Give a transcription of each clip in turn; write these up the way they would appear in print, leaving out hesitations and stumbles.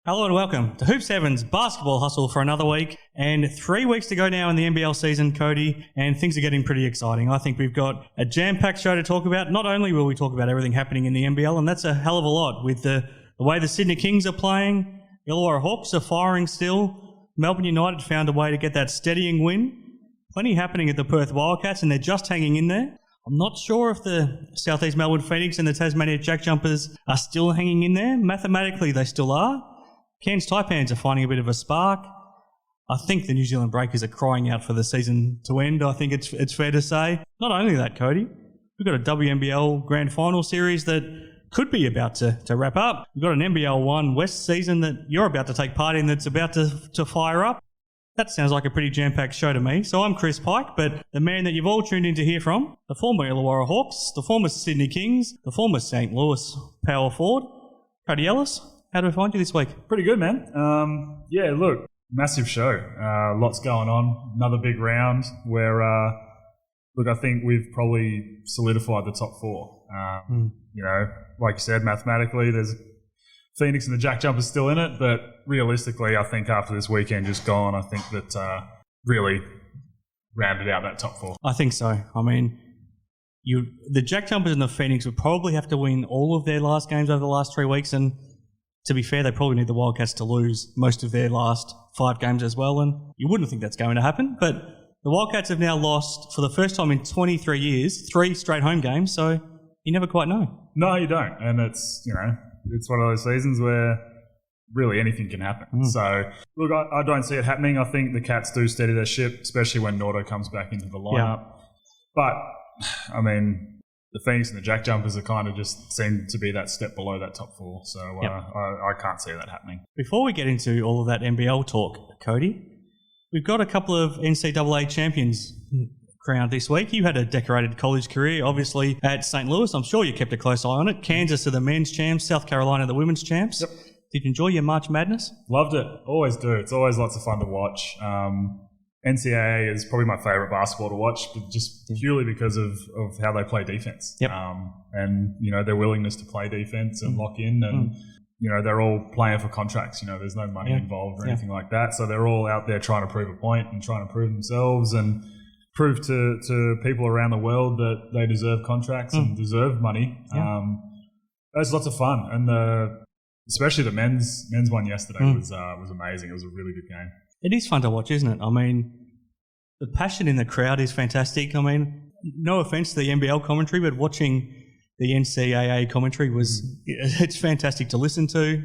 Hello and welcome to Hoop 7's basketball hustle for another week, and 3 weeks to go now in the NBL season, Cody, and things are getting pretty exciting. I think we've got a jam-packed show to talk about. Not only will we talk about everything happening in the NBL, and that's a hell of a lot, with the way the Sydney Kings are playing, Illawarra Hawks are firing still, Melbourne United found a way to get that steadying win, plenty happening at the Perth Wildcats, and they're just hanging in there. I'm not sure if the South East Melbourne Phoenix and the Tasmania JackJumpers are still hanging in there. Mathematically, they still are. Cairns Taipans are finding a bit of a spark. I think the New Zealand Breakers are crying out for the season to end. I think it's fair to say. Not only that, Cody, we've got a WNBL Grand Final series that could be about to wrap up. We've got an NBL1 West season that you're about to take part in that's about to fire up. That sounds like a pretty jam-packed show to me. So I'm Chris Pike, but the man that you've all tuned in to hear from, the former Illawarra Hawks, the former Sydney Kings, the former St. Louis power forward, Cody Ellis. How do we find you this week? Pretty good, man. Yeah, look, massive show. Lots going on. Another big round where, I think we've probably solidified the top four. You know, like you said, mathematically, there's Phoenix and the JackJumpers still in it, but realistically, I think after this weekend just gone, I think that really rounded out that top four. I think so. I mean, the JackJumpers and the Phoenix would probably have to win all of their last games over the last 3 weeks, and to be fair, they probably need the Wildcats to lose most of their last 5 games as well, and you wouldn't think that's going to happen. But the Wildcats have now lost, for the first time in 23 years, 3 straight home games, so you never quite know. No, you don't. And it's, it's one of those seasons where really anything can happen. So, look, I don't see it happening. I think the Cats do steady their ship, especially when Norton comes back into the lineup. Yeah. But, I mean, the Phoenix and the JackJumpers are kind of just seem to be that step below that top four. So I can't see that happening. Before we get into all of that NBL talk, Cody, we've got a couple of NCAA champions crowned this week. You had a decorated college career, obviously, at St. Louis. I'm sure you kept a close eye on it. Kansas are the men's champs, South Carolina the women's champs. Yep. Did you enjoy your March Madness? Loved it. Always do. It's always lots of fun to watch. NCAA is probably my favourite basketball to watch, but just purely because of how they play defence. Yep. And, their willingness to play defence and lock in and, they're all playing for contracts. There's no money involved or anything like that. So they're all out there trying to prove a point and trying to prove themselves and prove to people around the world that they deserve contracts and deserve money. It's lots of fun. And especially the men's one yesterday was amazing. It was a really good game. It is fun to watch, isn't it? I mean, the passion in the crowd is fantastic. I mean, no offence to the NBL commentary, but watching the NCAA commentary it's fantastic to listen to.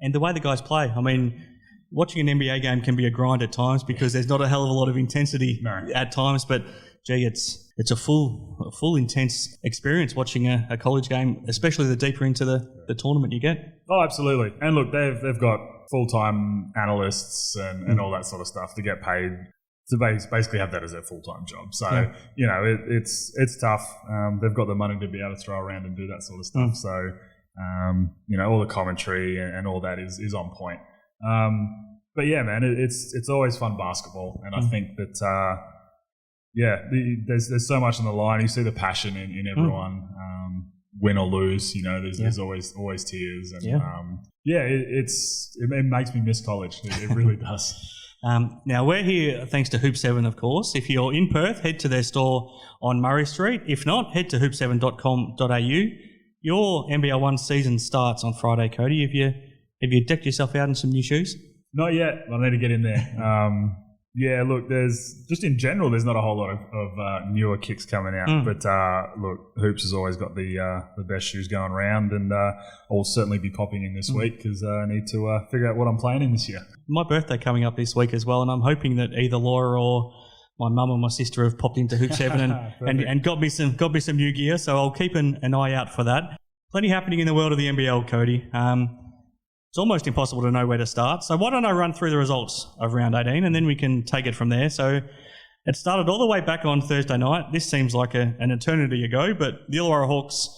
And the way the guys play. I mean, watching an NBA game can be a grind at times because there's not a hell of a lot of intensity at times, but gee, it's a full intense experience watching a college game, especially the deeper into the tournament you get. Oh, absolutely. And look, they've got full-time analysts and all that sort of stuff to get paid to basically have that as their full-time job. So, it's tough. They've got the money to be able to throw around and do that sort of stuff. So, all the commentary and all that is on point. But yeah, man, it's always fun basketball. And I think that, there's so much on the line. You see the passion in everyone, win or lose, there's always tears. And, it makes me miss college. It really does. Now, we're here thanks to Hoop 7, of course. If you're in Perth, head to their store on Murray Street. If not, head to hoop7.com.au. Your NBL1 season starts on Friday, Cody. Have you decked yourself out in some new shoes? Not yet. I need to get in there. Look, in general, there's not a whole lot of newer kicks coming out. But look, Hoops has always got the best shoes going around, and I'll certainly be popping in this week because I need to figure out what I'm playing in this year. My birthday coming up this week as well, and I'm hoping that either Laura or my mum or my sister have popped into Hoop 7 and got me some new gear. So I'll keep an eye out for that. Plenty happening in the world of the NBL, Cody. It's almost impossible to know where to start. So why don't I run through the results of round 18 and then we can take it from there. So it started all the way back on Thursday night. This seems like an eternity ago, but the Illawarra Hawks,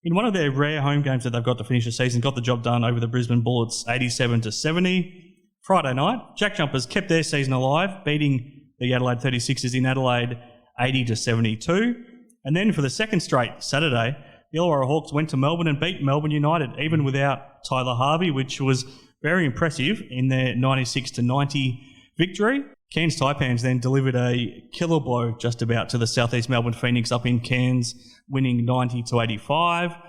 in one of their rare home games that they've got to finish the season, got the job done over the Brisbane Bullets 87-70. Friday night, JackJumpers kept their season alive, beating the Adelaide 36ers in Adelaide 80-72. And then for the second straight Saturday, the Illawarra Hawks went to Melbourne and beat Melbourne United, even without Tyler Harvey, which was very impressive in their 96-90 victory. Cairns Taipans then delivered a killer blow just about to the Southeast Melbourne Phoenix up in Cairns, winning 90-85.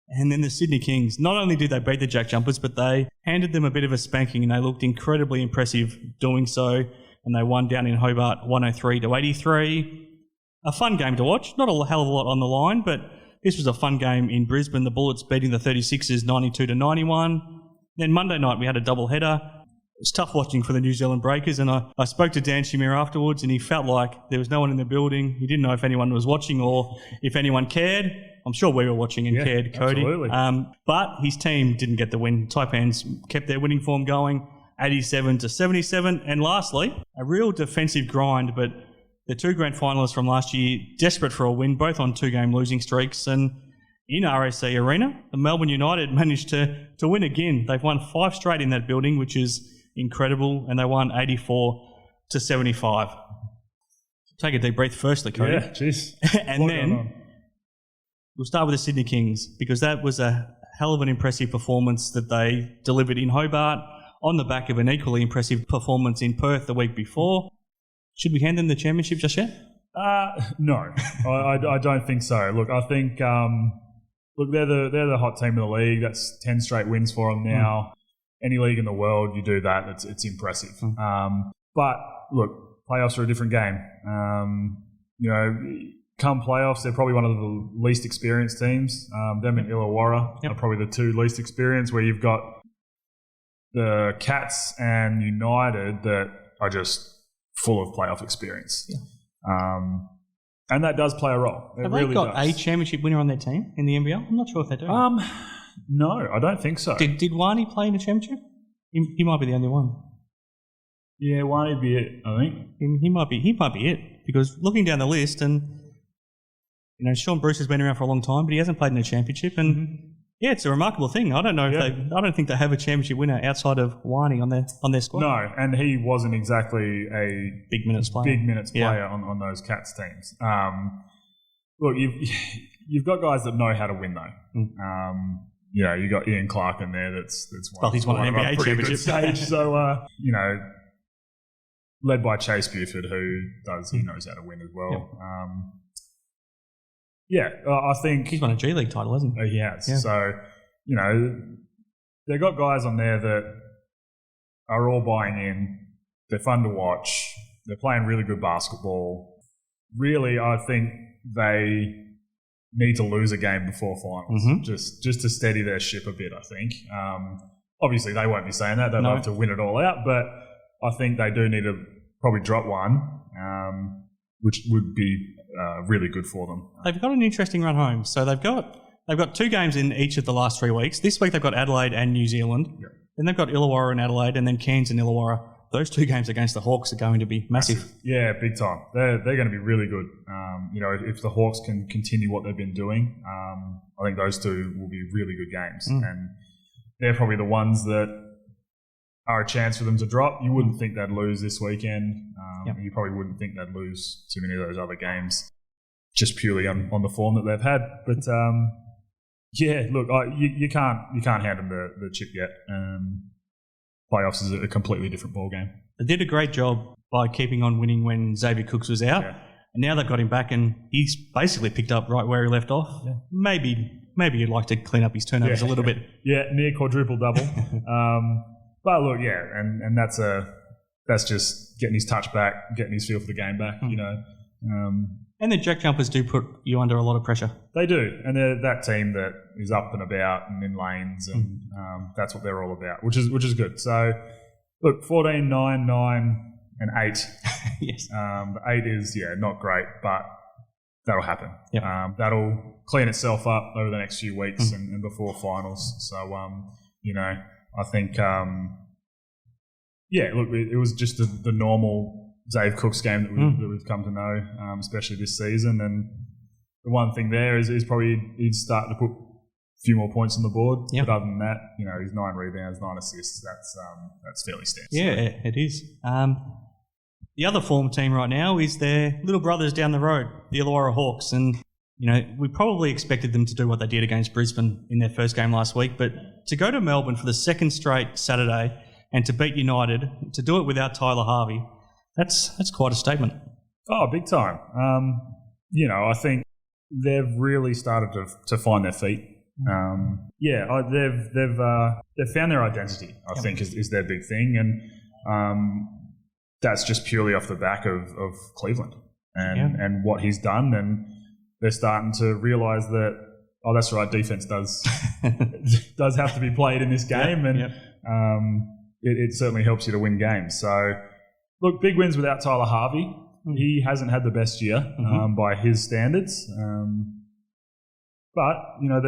And then the Sydney Kings, not only did they beat the JackJumpers, but they handed them a bit of a spanking, and they looked incredibly impressive doing so. And they won down in Hobart 103-83. A fun game to watch. Not a hell of a lot on the line, but this was a fun game in Brisbane. The Bullets beating the 36ers 92-91. Then Monday night we had a double header. It was tough watching for the New Zealand Breakers, and I spoke to Dan Shamir afterwards, and he felt like there was no one in the building. He didn't know if anyone was watching or if anyone cared. I'm sure we were watching and cared, Cody. Absolutely. But his team didn't get the win. Taipans kept their winning form going, 87-77. And lastly, a real defensive grind, but the two grand finalists from last year, desperate for a win, both on 2-game losing streaks. And in RAC Arena, the Melbourne United managed to win again. They've won 5 straight in that building, which is incredible, and they won 84-75. Take a deep breath firstly, Cody. Yeah, jeez. And then we'll start with the Sydney Kings, because that was a hell of an impressive performance that they delivered in Hobart on the back of an equally impressive performance in Perth the week before. Should we hand them the championship just yet? No, I don't think so. Look, I think they're the hot team in the league. That's 10 straight wins for them now. Any league in the world, you do that, it's impressive. But look, playoffs are a different game. Come playoffs, they're probably one of the least experienced teams. Them and Illawarra are probably the 2 least experienced, where you've got the Cats and United that are just full of playoff experience. And that does play a role. Have they got a championship winner on their team in the NBL? I'm not sure if they do. No, I don't think so. Did Wani play in a championship? He might be the only one. Yeah, Wani'd be it, I think. He might be it, because looking down the list, and Sean Bruce has been around for a long time, but he hasn't played in a championship, and yeah, it's a remarkable thing. I don't know if I don't think they have a championship winner outside of Wani on their squad. No, and he wasn't exactly a big minutes player on those Cats teams. Look, you've got guys that know how to win though. You got Ian Clark in there. That's he's won an NBA championship stage. So led by Chase Buford, who knows how to win as well. I think he's won a G League title, hasn't he? He has. Yeah. So they've got guys on there that are all buying in. They're fun to watch. They're playing really good basketball. Really, I think they need to lose a game before finals, just to steady their ship a bit, I think. Obviously, they won't be saying that. They'd love to win it all out, but I think they do need to probably drop one, which would be really good for them. They've got an interesting run home. So they've got 2 games in each of the last 3 weeks. This week they've got Adelaide and New Zealand. Yep. Then they've got Illawarra and Adelaide, and then Cairns and Illawarra. Those 2 games against the Hawks are going to be massive. Yeah, big time. They're going to be really good. If the Hawks can continue what they've been doing, I think those 2 will be really good games. And they're probably the ones that are a chance for them to drop. You wouldn't think they'd lose this weekend. You probably wouldn't think they'd lose too many of those other games, just purely on the form that they've had. But look, you can't hand them the chip yet. Playoffs is a completely different ballgame. They did a great job by keeping on winning when Xavier Cooks was out. Yeah. And now they've got him back, and he's basically picked up right where he left off. Yeah. Maybe you'd like to clean up his turnovers a little bit. Yeah, near quadruple double. But look, and that's just getting his touch back, getting his feel for the game back, And the JackJumpers do put you under a lot of pressure. They do, and they're that team that is up and about and in lanes, and that's what they're all about, which is good. So, look, 14, 9, 9, and 8. Yes. The 8 is not great, but that'll happen. Yep. That'll clean itself up over the next few weeks and before finals. So, I think, look, it was just the normal Xavier Cooks game that we've come to know, especially this season. And the one thing there is probably he's starting to put a few more points on the board. Yep. But other than that, he's 9 rebounds, 9 assists. That's fairly standard. Yeah, it is. The other form team right now is their little brothers down the road, the Illawarra Hawks. And we probably expected them to do what they did against Brisbane in their first game last week, but to go to Melbourne for the second straight Saturday and to beat United, to do it without Tyler Harvey, that's quite a statement. Oh, big time. I think they've really started to find their feet. They've found their identity, I think, is their big thing, and that's just purely off the back of Cleveland and what he's done, and they're starting to realise that, oh, that's right, defence does have to be played in this game, it certainly helps you to win games. So, look, big wins without Tyler Harvey. He hasn't had the best year by his standards. But,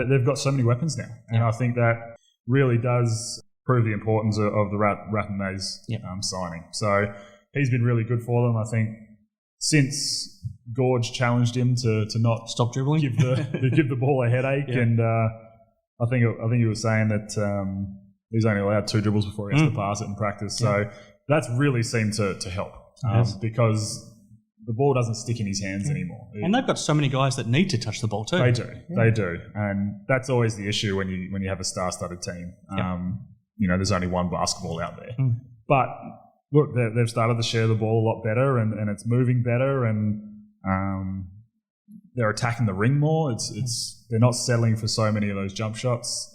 they've got so many weapons now. And I think that really does prove the importance of the Rathenmays signing. So he's been really good for them. I think since Gorge challenged him to not stop dribbling, give the ball a headache. And I think he was saying that he's only allowed 2 dribbles before he has to pass it in practice. So that's really seemed to help because the ball doesn't stick in his hands anymore. And they've got so many guys that need to touch the ball too. They do. And that's always the issue when you have a star-studded team. There's only one basketball out there. But look, they've started to share the ball a lot better, and it's moving better, and they're attacking the ring more. They're not settling for so many of those jump shots.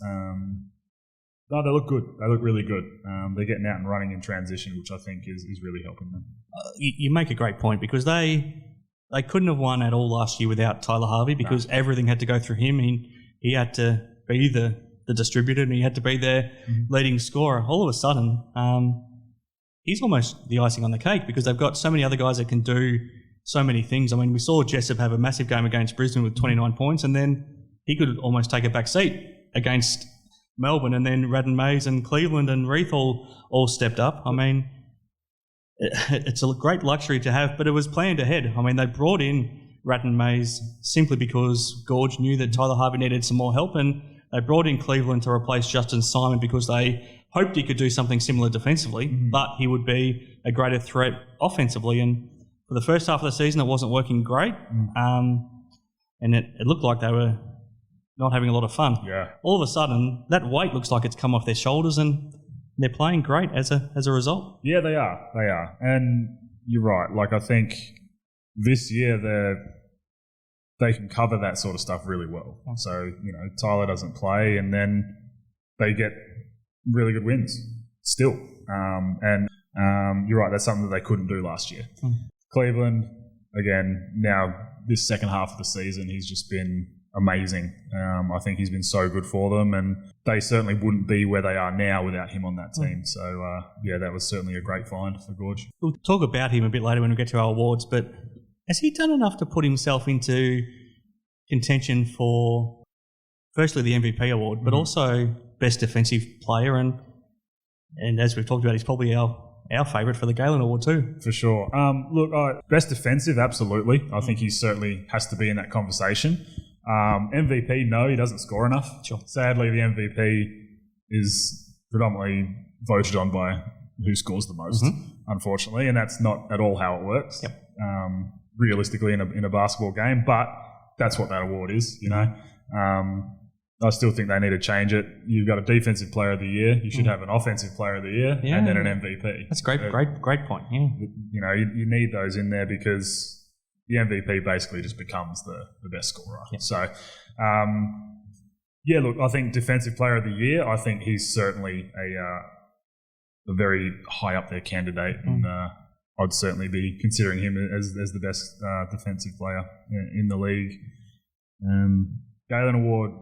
No, they look good. They look really good. They're getting out and running in transition, which I think is really helping them. You make a great point, because they couldn't have won at all last year without Tyler Harvey, because everything had to go through him. He had to be the distributor, and he had to be their leading scorer. All of a sudden, he's almost the icing on the cake, because they've got so many other guys that can do so many things. I mean, we saw Jessup have a massive game against Brisbane with 29 points, and then he could almost take a back seat against Melbourne, and then Rathenmays and Cleveland and Reith all stepped up. I mean, it's a great luxury to have, but it was planned ahead. I mean, they brought in Rathenmays simply because Gorge knew that Tyler Harvey needed some more help, and they brought in Cleveland to replace Justin Simon because they hoped he could do something similar defensively, but he would be a greater threat offensively. And for the first half of the season, it wasn't working great, and it looked like they were not having a lot of fun. Yeah. All of a sudden, that weight looks like it's come off their shoulders, and they're playing great as a result. Yeah, they are. And you're right. Like, I think this year they can cover that sort of stuff really well. So, Tyler doesn't play, and then they get really good wins still. And you're right, that's something that they couldn't do last year. Cleveland, again, now this second half of the season, he's just been amazing. I think he's been so good for them, and they certainly wouldn't be where they are now without him on that team. So, that was certainly a great find for Gorge. We'll talk about him a bit later when we get to our awards, but has he done enough to put himself into contention for, firstly, the MVP award, but also best defensive player? And as we've talked about, he's probably our favourite for the Galen Award too. For sure. Best defensive, absolutely. I think he certainly has to be in that conversation. MVP, no, he doesn't score enough. Sure. Sadly, the MVP is predominantly voted on by who scores the most, unfortunately, and that's not at all how it works. Realistically, in a basketball game, but that's what that award is. I still think they need to change it. You've got a defensive player of the year. You should have an offensive player of the year, and then an MVP. That's great point. Yeah. You need those in there because the MVP basically just becomes the best scorer. Yeah. So, look, I think defensive player of the year, I think he's certainly a very high up there candidate, and I'd certainly be considering him as the best defensive player in the league. Galen Award,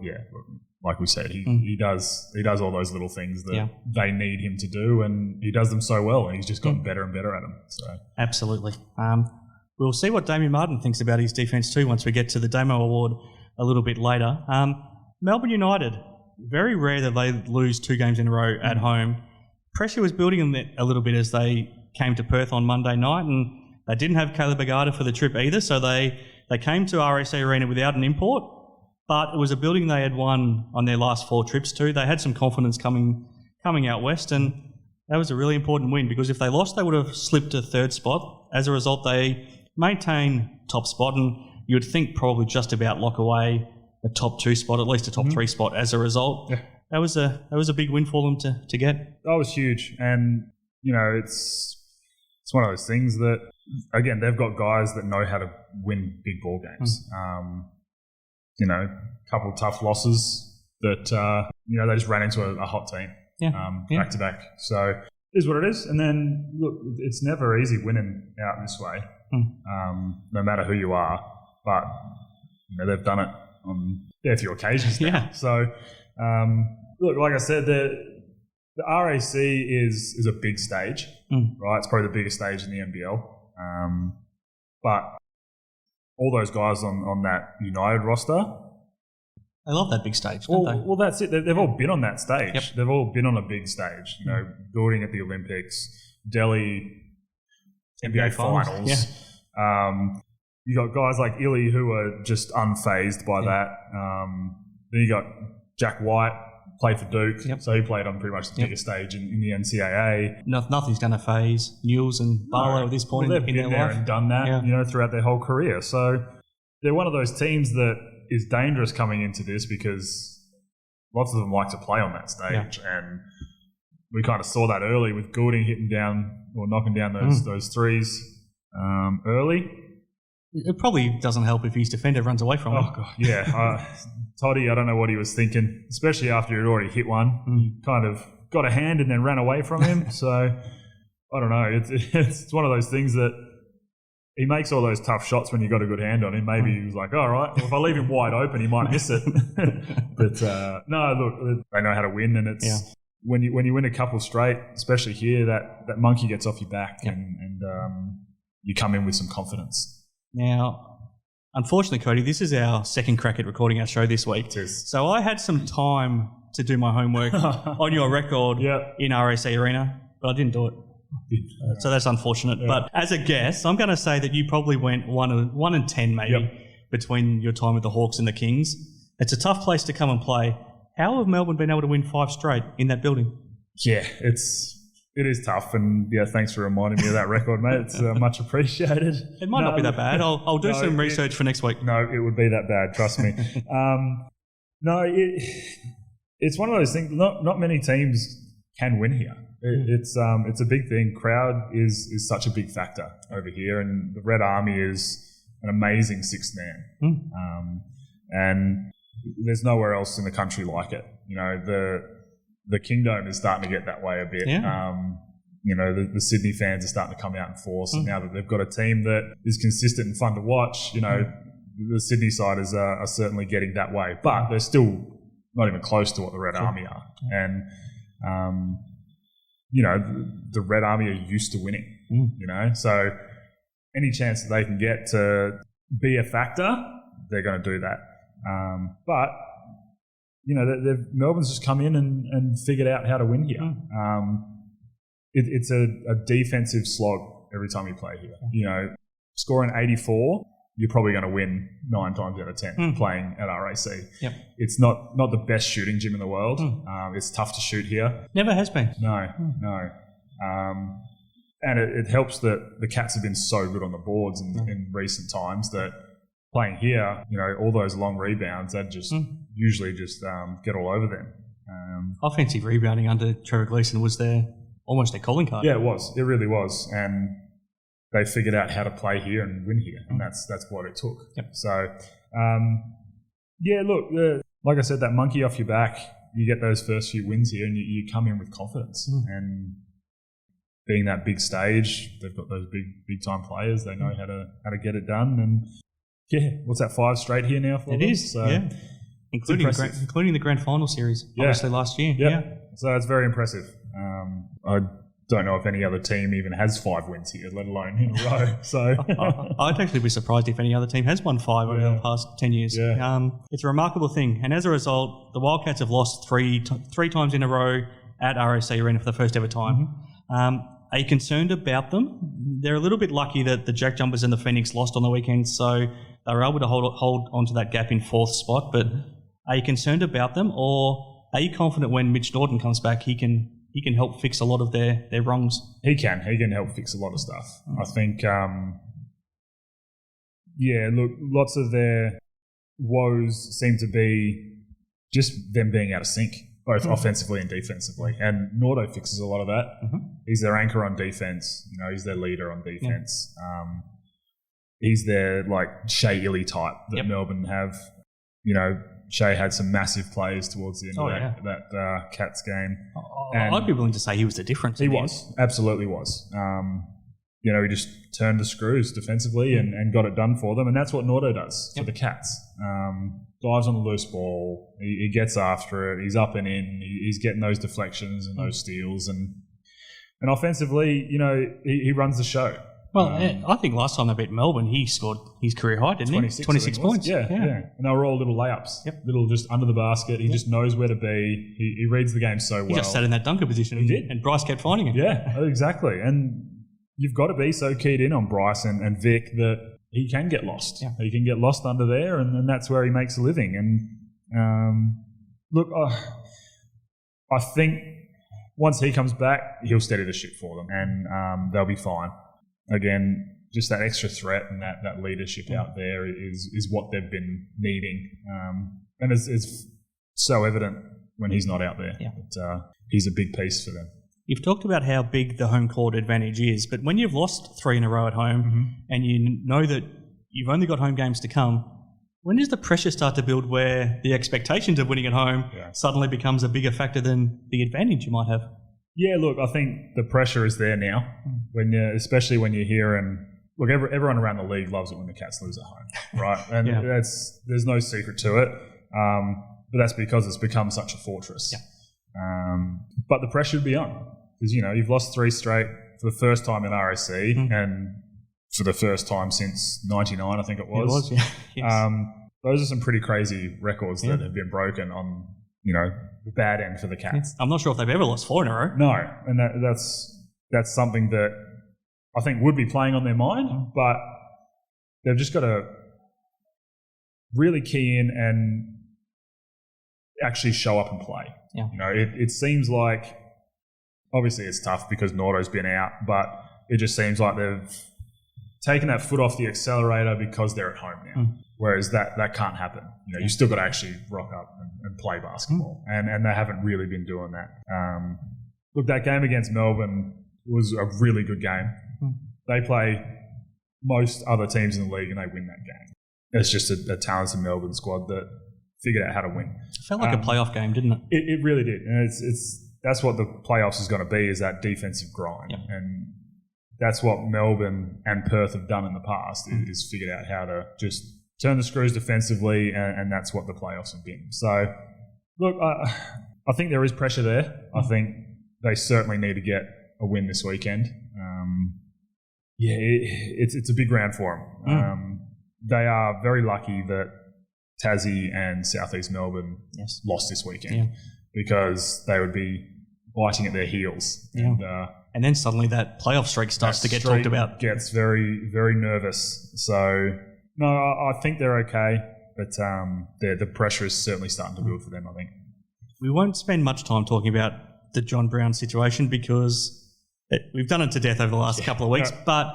like we said, he does all those little things that they need him to do, and he does them so well, and he's just gotten better and better at them. So absolutely. We'll see what Damien Martin thinks about his defence too once we get to the Damo Award a little bit later. Melbourne United, very rare that they lose 2 games in a row at home. Pressure was building them a little bit as they came to Perth on Monday night, and they didn't have Caleb Agada for the trip either, so they came to RAC Arena without an import, but it was a building they had won on their last 4 trips to. They had some confidence coming out west, and that was a really important win, because if they lost, they would have slipped to 3rd spot. As a result, they maintain top spot, and you would think probably just about lock away a top 2 spot, at least a top 3 spot as a result. Yeah. That was a big win for them to get. That was huge. And, it's one of those things that, again, they've got guys that know how to win big ball games. A couple of tough losses that, they just ran into a hot team back to back. So it is what it is. And then, look, it's never easy winning out this way, no matter who you are. But, they've done it on a few occasions now. Yeah. So, look, like I said, the RAC is a big stage, right? It's probably the biggest stage in the NBL. But all those guys on that United roster, they love that big stage, don't they? Well, that's it. They've all been on that stage. Yep. They've all been on a big stage. Building at the Olympics, Delhi, NBA finals. Yeah. You got guys like Ili who are just unfazed by that. Then you got Jack White, played for Duke, so he played on pretty much the biggest stage in the NCAA. Nothing's going to phase Newells and Barlow at this point they've in been their there life. and done that, throughout their whole career. So they're one of those teams that is dangerous coming into this because lots of them like to play on that stage, and we kind of saw that early with Goulding hitting down or knocking down those threes early. It probably doesn't help if his defender runs away from him. Oh, God, yeah. Toddy, I don't know what he was thinking, especially after he'd already hit one. He kind of got a hand and then ran away from him. So, I don't know. It's one of those things that he makes all those tough shots when you got a good hand on him. Maybe he was like, all right, well, if I leave him wide open, he might miss it. But, no, look, they know how to win, and it's when you win a couple straight, especially here, that monkey gets off your back and you come in with some confidence. Now, unfortunately, Cody, this is our second crack at recording our show this week. So I had some time to do my homework on your record in RAC Arena, but I didn't do it. So that's unfortunate. Yeah. But as a guess, I'm going to say that you probably went 1 and 10 maybe between your time with the Hawks and the Kings. It's a tough place to come and play. How have Melbourne been able to win 5 straight in that building? Yeah, it is tough, and thanks for reminding me of that record, mate. It's much appreciated. It might not be that bad. I'll do some research for next week. No, it would be that bad, trust me. It's one of those things. Not many teams can win here. It's a big thing. Crowd is such a big factor over here, and the Red Army is an amazing sixth man. And there's nowhere else in the country like it. The Kingdom is starting to get that way a bit. Yeah. The Sydney fans are starting to come out in force. And now that they've got a team that is consistent and fun to watch, the Sydney siders are certainly getting that way. But they're still not even close to what the Red Army are. And, the Red Army are used to winning, So any chance that they can get to be a factor, they're going to do that. But Melbourne's just come in and figured out how to win here. It's a defensive slog every time you play here. Scoring 84, you're probably going to win 9 times out of 10 playing at RAC. Yep. It's not the best shooting gym in the world. It's tough to shoot here. Never has been. No. And it helps that the Cats have been so good on the boards in recent times that playing here, all those long rebounds, they'd just usually just get all over them. Offensive rebounding under Trevor Gleeson was almost their calling card. Yeah, it was. It really was. And they figured out how to play here and win here, and that's what it took. Yep. So, look, like I said, that monkey off your back, you get those first few wins here and you come in with confidence. And being that big stage, they've got those big time players. They know how to get it done. And what's that, 5 straight here now for them? It is, so including the Grand Final series, obviously last year. Yeah, so it's very impressive. I don't know if any other team even has 5 wins here, let alone in a row. So I'd actually be surprised if any other team has won 5 over the past 10 years. Yeah. It's a remarkable thing, and as a result, the Wildcats have lost three times in a row at RAC Arena for the first ever time. Are you concerned about them? They're a little bit lucky that the JackJumpers and the Phoenix lost on the weekend, so they were able to hold onto that gap in 4th spot. But are you concerned about them, or are you confident when Mitch Norton comes back, he can help fix a lot of their wrongs? He can help fix a lot of stuff. I think, Yeah, look, lots of their woes seem to be just them being out of sync, both offensively and defensively. And Nordo fixes a lot of that. He's their anchor on defense. He's their leader on defense. He's their Shea Ili type that Melbourne have. Shea had some massiff plays towards the end of that Cats game. I'd be willing to say he was the difference. He was, absolutely was. He just turned the screws defensively and got it done for them. And that's what Nordo does for the Cats. Dives on the loose ball. He gets after it. He's up and in. He's getting those deflections and those steals. And offensively, he runs the show. Well, I think last time they beat Melbourne, he scored his career high, didn't he? 26 points. Yeah. And they were all little layups, little just under the basket. He just knows where to be. He reads the game so well. He just sat in that dunker position. He did. And Bryce kept finding him. Yeah, exactly. And you've got to be so keyed in on Bryce and Vic that he can get lost. Yeah. He can get lost under there, and that's where he makes a living. And look, I think once he comes back, he'll steady the ship for them, and they'll be fine. Again, just that extra threat and that leadership out there is what they've been needing. And it's so evident when he's not out there. Yeah. But, he's a big piece for them. You've talked about how big the home court advantage is, but when you've lost 3 in a row at home and you know that you've only got home games to come, when does the pressure start to build where the expectations of winning at home suddenly becomes a bigger factor than the advantage you might have? Yeah, look, I think the pressure is there now, especially when you hear look, everyone around the league loves it when the Cats lose at home, right? And there's no secret to it, but that's because it's become such a fortress. Yeah. But the pressure would be on because, you've lost 3 straight for the first time in RAC and for the first time since 99, I think it was. It was, yeah. Yes. Those are some pretty crazy records that have been broken on, the bad end for the Cats. I'm not sure if they've ever lost 4 in a row. No, and that's something that I think would be playing on their mind, but they've just got to really key in and actually show up and play. Yeah. It seems like, obviously it's tough because Nordo's been out, but it just seems like they've taken that foot off the accelerator because they're at home now. Whereas that can't happen. You still got to actually rock up and play basketball. And they haven't really been doing that. Look, that game against Melbourne was a really good game. They play most other teams in the league and they win that game. It's just a talented Melbourne squad that figured out how to win. It felt like a playoff game, didn't it? It really did. And that's what the playoffs is going to be, is that defensive grind. Yep. And that's what Melbourne and Perth have done in the past, is figured out how to just turn the screws defensively, and that's what the playoffs have been. So, look, I think there is pressure there. I think they certainly need to get a win this weekend. It's a big round for them. They are very lucky that Tassie and Southeast Melbourne lost this weekend because they would be biting at their heels. Yeah. And then suddenly that playoff streak starts to get talked about. Gets very, very nervous. So, no, I think they're okay, but the pressure is certainly starting to build for them, I think. We won't spend much time talking about the John Brown situation because we've done it to death over the last couple of weeks, but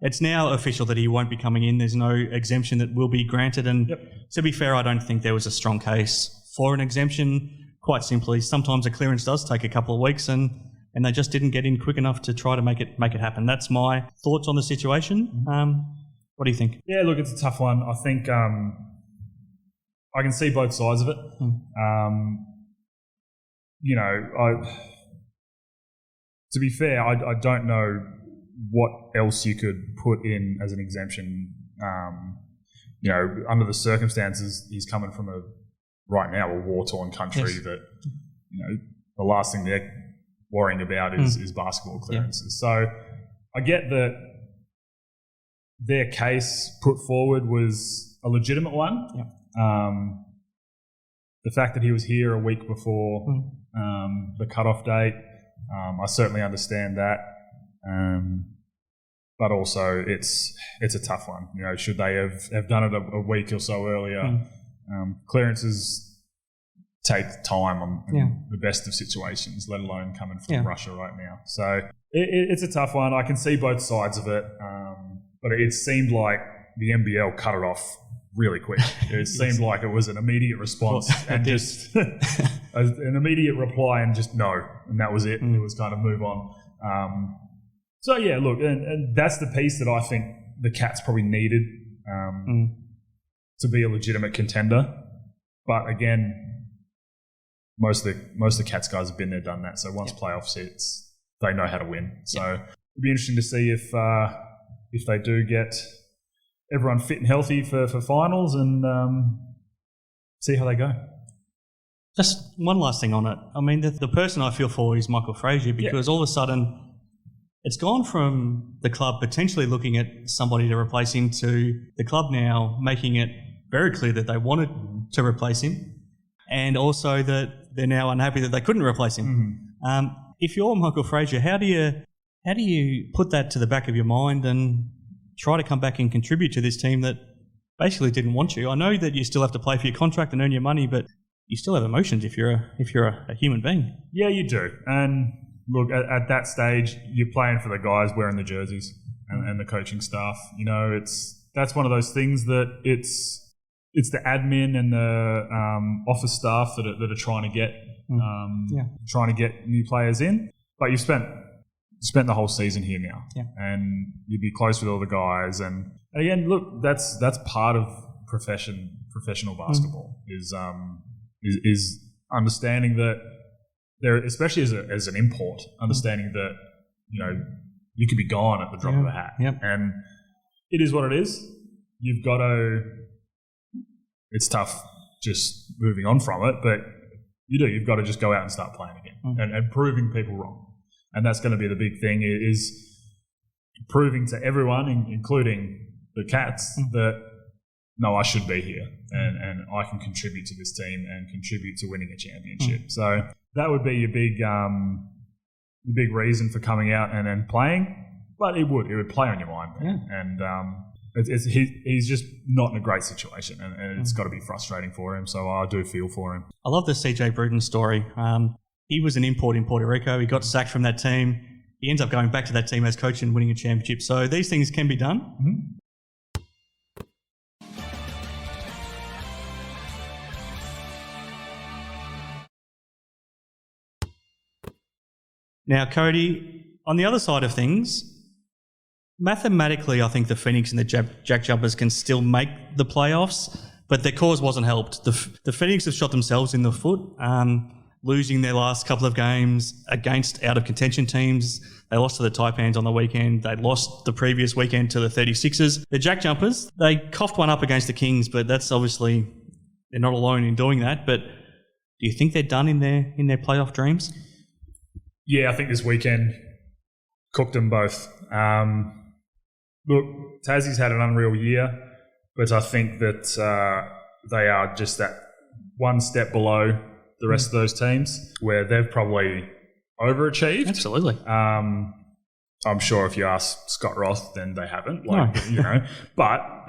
it's now official that he won't be coming in. There's no exemption that will be granted. And to be fair, I don't think there was a strong case for an exemption. Quite simply, sometimes a clearance does take a couple of weeks and they just didn't get in quick enough to try to make it happen. That's my thoughts on the situation. What do you think? Yeah, look, it's a tough one. I think I can see both sides of it. To be fair, I don't know what else you could put in as an exemption. Under the circumstances, he's coming from right now a war-torn country that, the last thing they're worrying about is basketball clearances. So I get that their case put forward was a legitimate one. The fact that he was here a week before the cutoff date, I certainly understand that. But also it's a tough one. Should they have done it a week or so earlier? Clearances take time on the best of situations, let alone coming from Russia right now. So it's a tough one. I can see both sides of it. But it seemed like the NBL cut it off really quick. It seemed like it was an immediate response and just an immediate reply and just no. And that was it. It was kind of move on. So, yeah, look, and that's the piece that I think the Cats probably needed to be a legitimate contender. But again, most of the Cats guys have been there, done that. So once playoffs hits, they know how to win. So it'll be interesting to see if they do get everyone fit and healthy for finals and see how they go. Just one last thing on it. I mean, the person I feel for is Michael Frazier because all of a sudden it's gone from the club potentially looking at somebody to replace him to the club now making it very clear that they wanted to replace him and also that they're now unhappy that they couldn't replace him. If you're Michael Frazier, how do you put that to the back of your mind and try to come back and contribute to this team that basically didn't want you? I know that you still have to play for your contract and earn your money, but you still have emotions if you're a human being. Yeah, you do. And look, at that stage, you're playing for the guys wearing the jerseys and the coaching staff. You know, that's one of those things that it's the admin and the office staff that are trying to get new players in. But you've spent the whole season here now, and you'd be close with all the guys. And again, look, that's part of professional basketball is understanding that there, especially as an import, understanding that you could be gone at the drop of a hat, and it is what it is. You've got to. It's tough just moving on from it, but you've got to just go out and start playing again and proving people wrong. And that's going to be the big thing is proving to everyone, including the Cats, that, no, I should be here and I can contribute to this team and contribute to winning a championship. So that would be your big reason for coming out and playing. But it would play on your mind. And he's just not in a great situation and it's got to be frustrating for him. So I do feel for him. I love the CJ Bruton story. He was an import in Puerto Rico. He got sacked from that team. He ends up going back to that team as coach and winning a championship. So these things can be done. Now, Cody, on the other side of things, mathematically, I think the Phoenix and the JackJumpers can still make the playoffs, but their cause wasn't helped. The Phoenix have shot themselves in the foot, losing their last couple of games against out-of-contention teams. They lost to the Taipans on the weekend. They lost the previous weekend to the 36ers. The JackJumpers, they coughed one up against the Kings, but that's obviously, they're not alone in doing that. But do you think they're done in their playoff dreams? Yeah, I think this weekend cooked them both. Look, Tassie's had an unreal year, but I think that they are just that one step below the rest of those teams where they've probably overachieved. Absolutely. I'm sure if you ask Scott Roth, then they haven't. But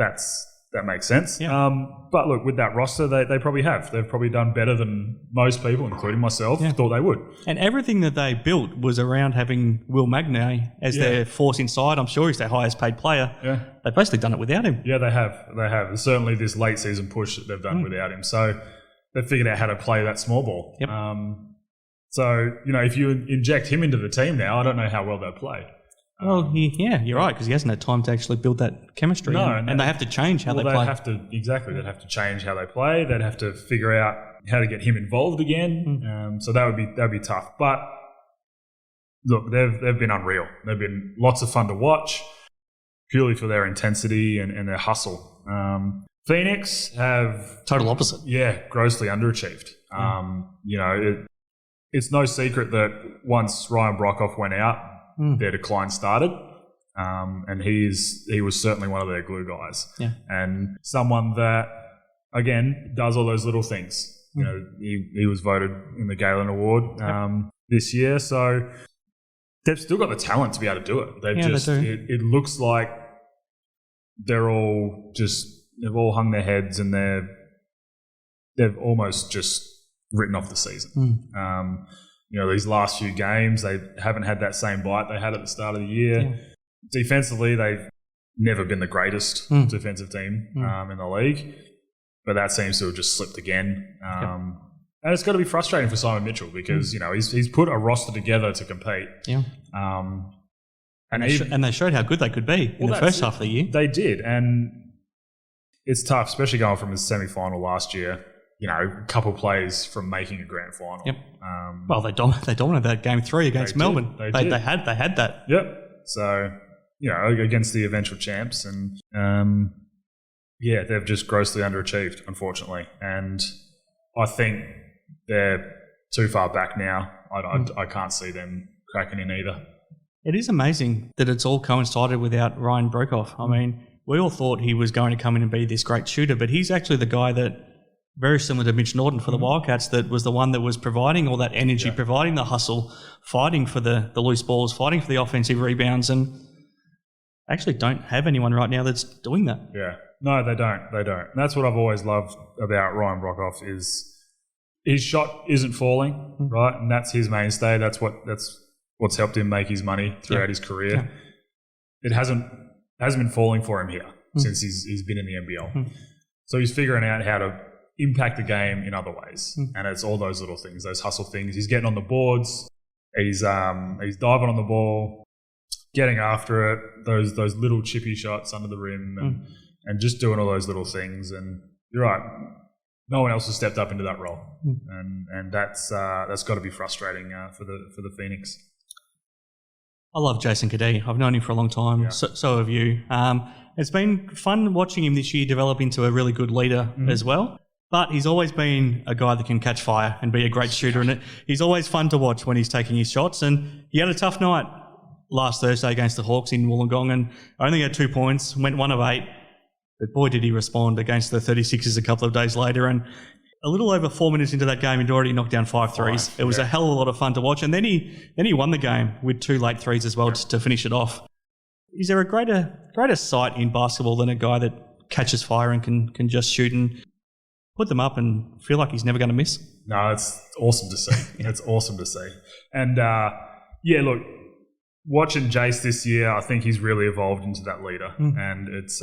that makes sense. Yeah. But look, with that roster, they probably have. They've probably done better than most people, including myself, thought they would. And everything that they built was around having Will Magnay as their force inside. I'm sure he's their highest paid player. Yeah. They've basically done it without him. Yeah, they have. Certainly this late season push that they've done without him. So they've figured out how to play that small ball. Yep. So, if you inject him into the team now, I don't know how well they'll play. Well, you're right, because he hasn't had time to actually build that chemistry. No, and they have to change how they play. They'd have to change how they play. They'd have to figure out how to get him involved again. So that'd be tough. But look, they've been unreal. They've been lots of fun to watch, purely for their intensity and their hustle. Phoenix have total opposite. Yeah, grossly underachieved. It's no secret that once Ryan Broekhoff went out, their decline started, and he was certainly one of their glue guys, and someone that again does all those little things. He was voted in the Galen Award this year, so they've still got the talent to be able to do it. They do. It looks like they've all hung their heads and they've almost just written off the season. These last few games, they haven't had that same bite they had at the start of the year. Defensively, they've never been the greatest defensive team in the league, but that seems to have just slipped again. And it's got to be frustrating for Simon Mitchell because he's put a roster together to compete. Yeah. And they showed how good they could be in the first half of the year. They did, and it's tough, especially going from a semi-final last year. A couple plays from making a grand final. Yep. Well, they dominated that game 3 against Melbourne. They had that. Yep. So against the eventual champs, and they've just grossly underachieved, unfortunately. And I think they're too far back now. I can't see them cracking in either. It is amazing that it's all coincided without Ryan Broekhoff. I mean, we all thought he was going to come in and be this great shooter, but he's actually the guy that, very similar to Mitch Norton for the Wildcats, that was the one that was providing all that energy, providing the hustle, fighting for the loose balls, fighting for the offensive rebounds, and actually don't have anyone right now that's doing that. Yeah. No, they don't. And that's what I've always loved about Ryan Broekhoff is his shot isn't falling, right? And that's his mainstay. That's what's helped him make his money throughout his career. Yeah. It hasn't been falling for him here since he's been in the NBL. So he's figuring out how to impact the game in other ways. And it's all those little things, those hustle things. He's getting on the boards. He's diving on the ball, getting after it, those little chippy shots under the rim and just doing all those little things. And you're right, no one else has stepped up into that role. And that's got to be frustrating for the Phoenix. I love Jason Cadee. I've known him for a long time. Yeah. So have you. It's been fun watching him this year develop into a really good leader as well. But he's always been a guy that can catch fire and be a great shooter. And he's always fun to watch when he's taking his shots. And he had a tough night last Thursday against the Hawks in Wollongong and only had 2 points, went 1 of 8. But boy, did he respond against the 36ers a couple of days later. And a little over 4 minutes into that game, he'd already knocked down 5 threes. It was a hell of a lot of fun to watch. And then he won the game with 2 late threes as well to finish it off. Is there a greater sight in basketball than a guy that catches fire and can just shoot and put them up and feel like he's never going to miss? No, it's awesome to see. It's awesome to see. And look, watching Jace this year, I think he's really evolved into that leader. And it's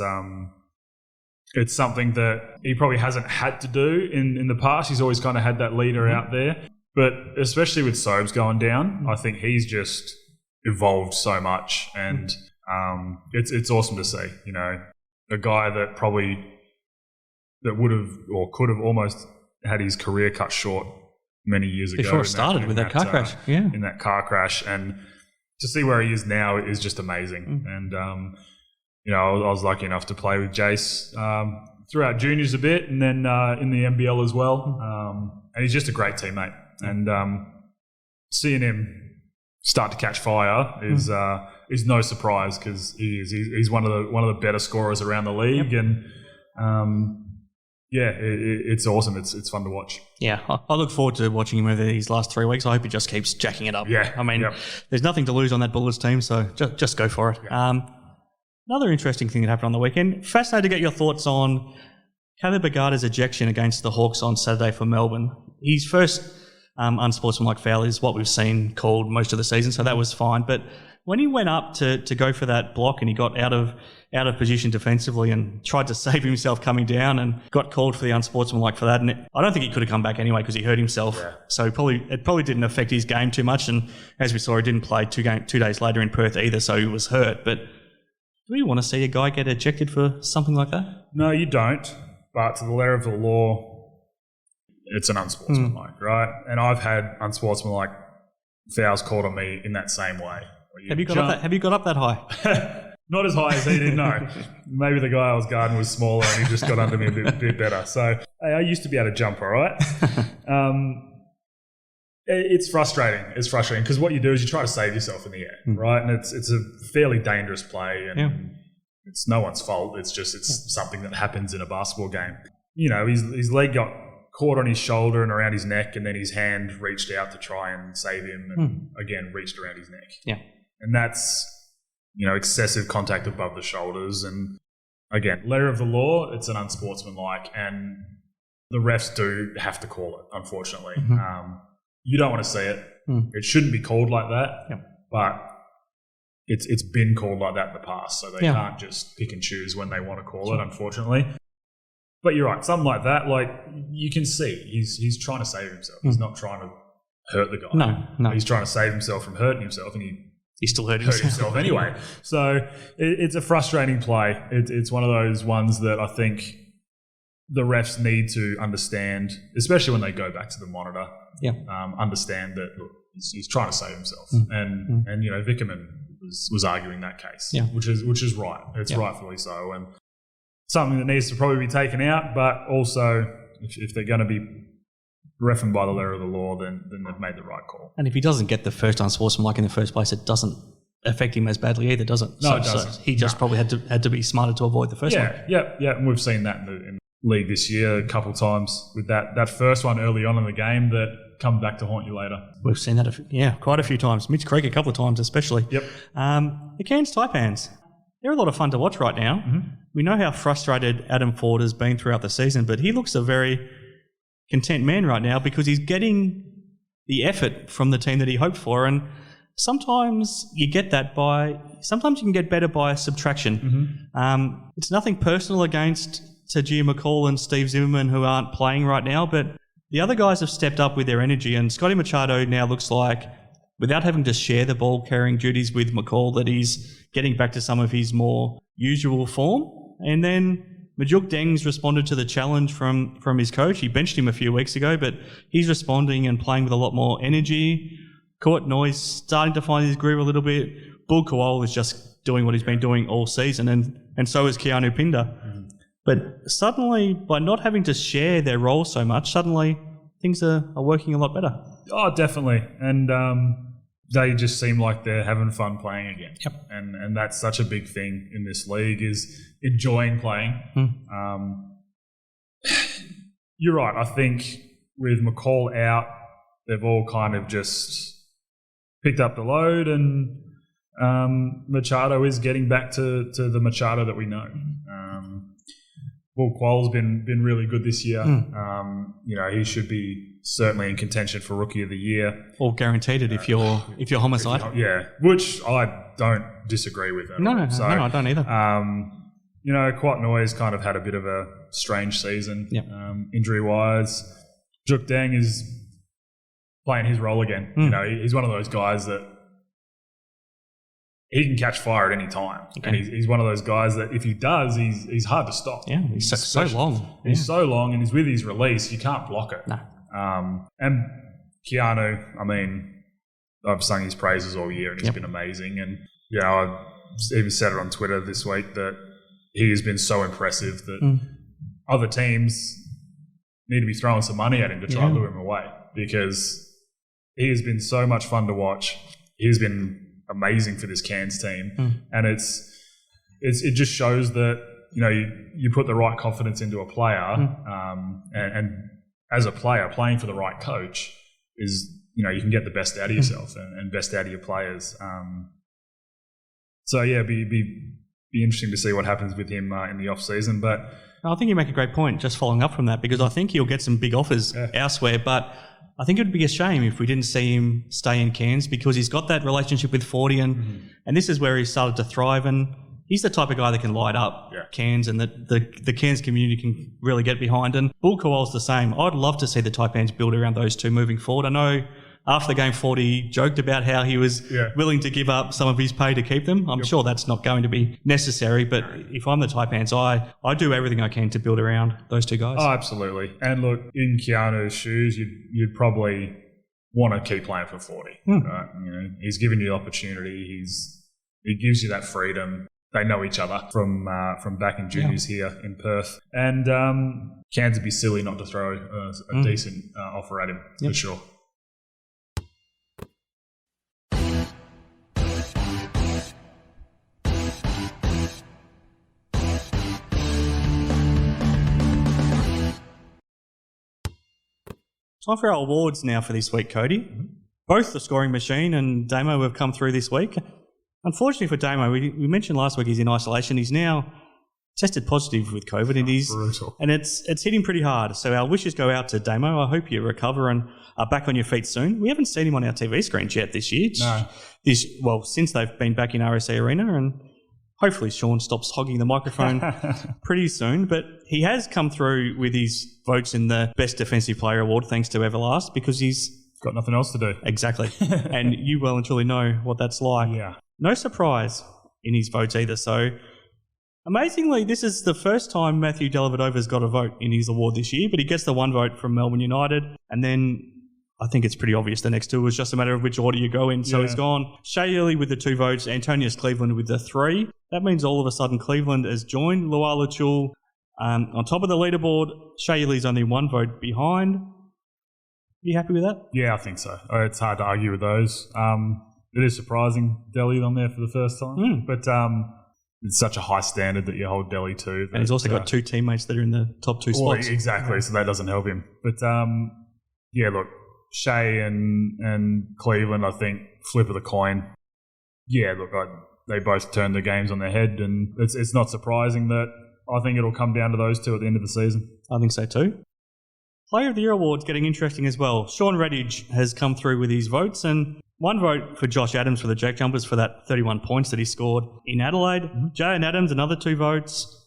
something that he probably hasn't had to do in the past. He's always kind of had that leader out there. But especially with Sobes going down, I think he's just evolved so much. And it's awesome to see, a guy that would have or could have almost had his career cut short many years ago. Before it started with that car crash. In that car crash. And to see where he is now is just amazing. And, I was lucky enough to play with Jace throughout juniors a bit and then in the NBL as well. And he's just a great teammate. And seeing him start to catch fire is no surprise because he's one of the better scorers around the league. And it's awesome. It's fun to watch. Yeah, I look forward to watching him over these last 3 weeks. I hope he just keeps jacking it up. Yeah, I mean, there's nothing to lose on that Bullets team, so just go for it. Yeah. Another interesting thing that happened on the weekend. Fascinated to get your thoughts on Caleb Agada's ejection against the Hawks on Saturday for Melbourne. His first unsportsmanlike foul is what we've seen called most of the season, so that was fine. But when he went up to go for that block and he got out of position defensively and tried to save himself coming down and got called for the unsportsmanlike for that, and I don't think he could have come back anyway because he hurt himself. Yeah. So it probably didn't affect his game too much. And as we saw, he didn't play 2 days later in Perth either, so he was hurt. But do you want to see a guy get ejected for something like that? No, you don't. But to the letter of the law, it's an unsportsmanlike, right? And I've had unsportsmanlike fouls called on me in that same way. Have you got up that high? Not as high as he did, no. Maybe the guy I was guarding was smaller and he just got under me a bit better. So I used to be able to jump, all right? It's frustrating. It's frustrating because what you do is you try to save yourself in the air, right? And it's a fairly dangerous play and it's no one's fault. It's something that happens in a basketball game. His leg got caught on his shoulder and around his neck, and then his hand reached out to try and save him and again reached around his neck. Yeah. And that's, excessive contact above the shoulders. And again, letter of the law, it's an unsportsmanlike, and the refs do have to call it, unfortunately. You don't want to see it. It shouldn't be called like that. Yep. But it's been called like that in the past, so they can't just pick and choose when they want to call it, unfortunately. But you're right, something like that, like you can see he's trying to save himself. He's not trying to hurt the guy. No. He's trying to save himself from hurting himself, and he still hurt himself anyway. So it's a frustrating play. It's one of those ones that I think the refs need to understand, especially when they go back to the monitor. Understand that look, he's trying to save himself, and Vickerman was arguing that case, which is right. It's rightfully so, and something that needs to probably be taken out. But also, if they're going to be reffing by the letter of the law, then they've made the right call. And if he doesn't get the first unsportsmanlike in the first place, it doesn't affect him as badly either, does it? No, it doesn't. So he just probably had to be smarter to avoid the first one. Yeah, and we've seen that in the league this year a couple of times with that first one early on in the game that come back to haunt you later. We've seen that, quite a few times. Mitch Creek a couple of times especially. Yep. The Cairns Taipans, they're a lot of fun to watch right now. Mm-hmm. We know how frustrated Adam Ford has been throughout the season, but he looks a very content man right now because he's getting the effort from the team that he hoped for, and sometimes you get that sometimes you can get better by subtraction. Mm-hmm. It's nothing personal against Tajir McCall and Steve Zimmerman who aren't playing right now, but the other guys have stepped up with their energy, and Scotty Machado now looks like, without having to share the ball carrying duties with McCall, that he's getting back to some of his more usual form. And then Majuk Deng's responded to the challenge from his coach. He benched him a few weeks ago, but he's responding and playing with a lot more energy. Court Noyes starting to find his groove a little bit. Bull Kowal is just doing what he's been doing all season, and so is Keanu Pinder. Mm-hmm. But suddenly, by not having to share their role so much, suddenly things are working a lot better. Oh, definitely. And they just seem like they're having fun playing again. Yep. And that's such a big thing in this league, is enjoying playing. You're right. I think with McCall out, they've all kind of just picked up the load, and Machado is getting back to the Machado that we know. Bull Qual's been really good this year. He should be certainly in contention for Rookie of the Year. Or guaranteed it if you're homicide. Which I don't disagree with. No, I don't either. Quite Noyes kind of had a bit of a strange season, injury-wise. Juk Deng is playing his role again. He's one of those guys that he can catch fire at any time. Okay. And he's one of those guys that if he does, he's hard to stop. Yeah, he's so long. He's so long, and he's with his release, you can't block it. No. And Keanu, I mean, I've sung his praises all year, and he's been amazing. And, I even said it on Twitter this week that he has been so impressive that other teams need to be throwing some money at him to try and lure him away, because he has been so much fun to watch. He's been amazing for this Cairns team, and it just shows that you put the right confidence into a player, and as a player playing for the right coach is you can get the best out of yourself and best out of your players. Be interesting to see what happens with him in the off season. But I think you make a great point. Just following up from that, because I think he'll get some big offers elsewhere, but I think it would be a shame if we didn't see him stay in Cairns, because he's got that relationship with Fordy, and this is where he started to thrive, and he's the type of guy that can light up Cairns, and that the Cairns community can really get behind. And Bull Kowal's the same. I'd love to see the Taipans build around those two moving forward. I know after the game, Fordy joked about how he was willing to give up some of his pay to keep them. I'm sure that's not going to be necessary, but if I'm the Taipans, I do everything I can to build around those two guys. Oh, absolutely. And look, in Keanu's shoes, you'd probably want to keep playing for Fordy. Right? He's given you the opportunity. He gives you that freedom. They know each other from back in juniors here in Perth. And Cairns would be silly not to throw a decent offer at him, for sure. Time for our awards now for this week, Cody. Both the scoring machine and Damo have come through this week. Unfortunately for Damo, we mentioned last week he's in isolation. He's now tested positive with COVID, and brutal. And it's hit him pretty hard. So our wishes go out to Damo. I hope you recover, and are back on your feet soon. We haven't seen him on our TV screens yet this year. No. Since they've been back in RSA Arena, and hopefully Sean stops hogging the microphone pretty soon. But he has come through with his votes in the Best Defensive Player Award, thanks to Everlast, because he's got nothing else to do. Exactly. And you well and truly know what that's like. Yeah. No surprise in his votes either. So, amazingly, this is the first time Matthew Dellavedova's got a vote in his award this year, but he gets the one vote from Melbourne United. And then I think it's pretty obvious the next two was just a matter of which order you go in. So he's gone Shea Ili with the 2 votes, Antonius Cleveland with the 3. That means all of a sudden Cleveland has joined Luala Chul on top of the leaderboard. Shea Ili's only 1 vote behind. You happy with that? Yeah, I think so. It's hard to argue with those. It is surprising Delhi on there for the first time, but it's such a high standard that you hold Delhi to. And he's also got 2 teammates that are in the top 2 spots. Exactly, so that doesn't help him. But yeah, look, Shea and Cleveland, I think, flip of the coin. Yeah, look, they both turned the games on their head, and it's not surprising that I think it'll come down to those 2 at the end of the season. I think so too. Player of the Year Award's getting interesting as well. Sean Redditch has come through with his votes, and 1 vote for Josh Adams for the JackJumpers for that 31 points that he scored in Adelaide. Jalen Adams, another 2 votes.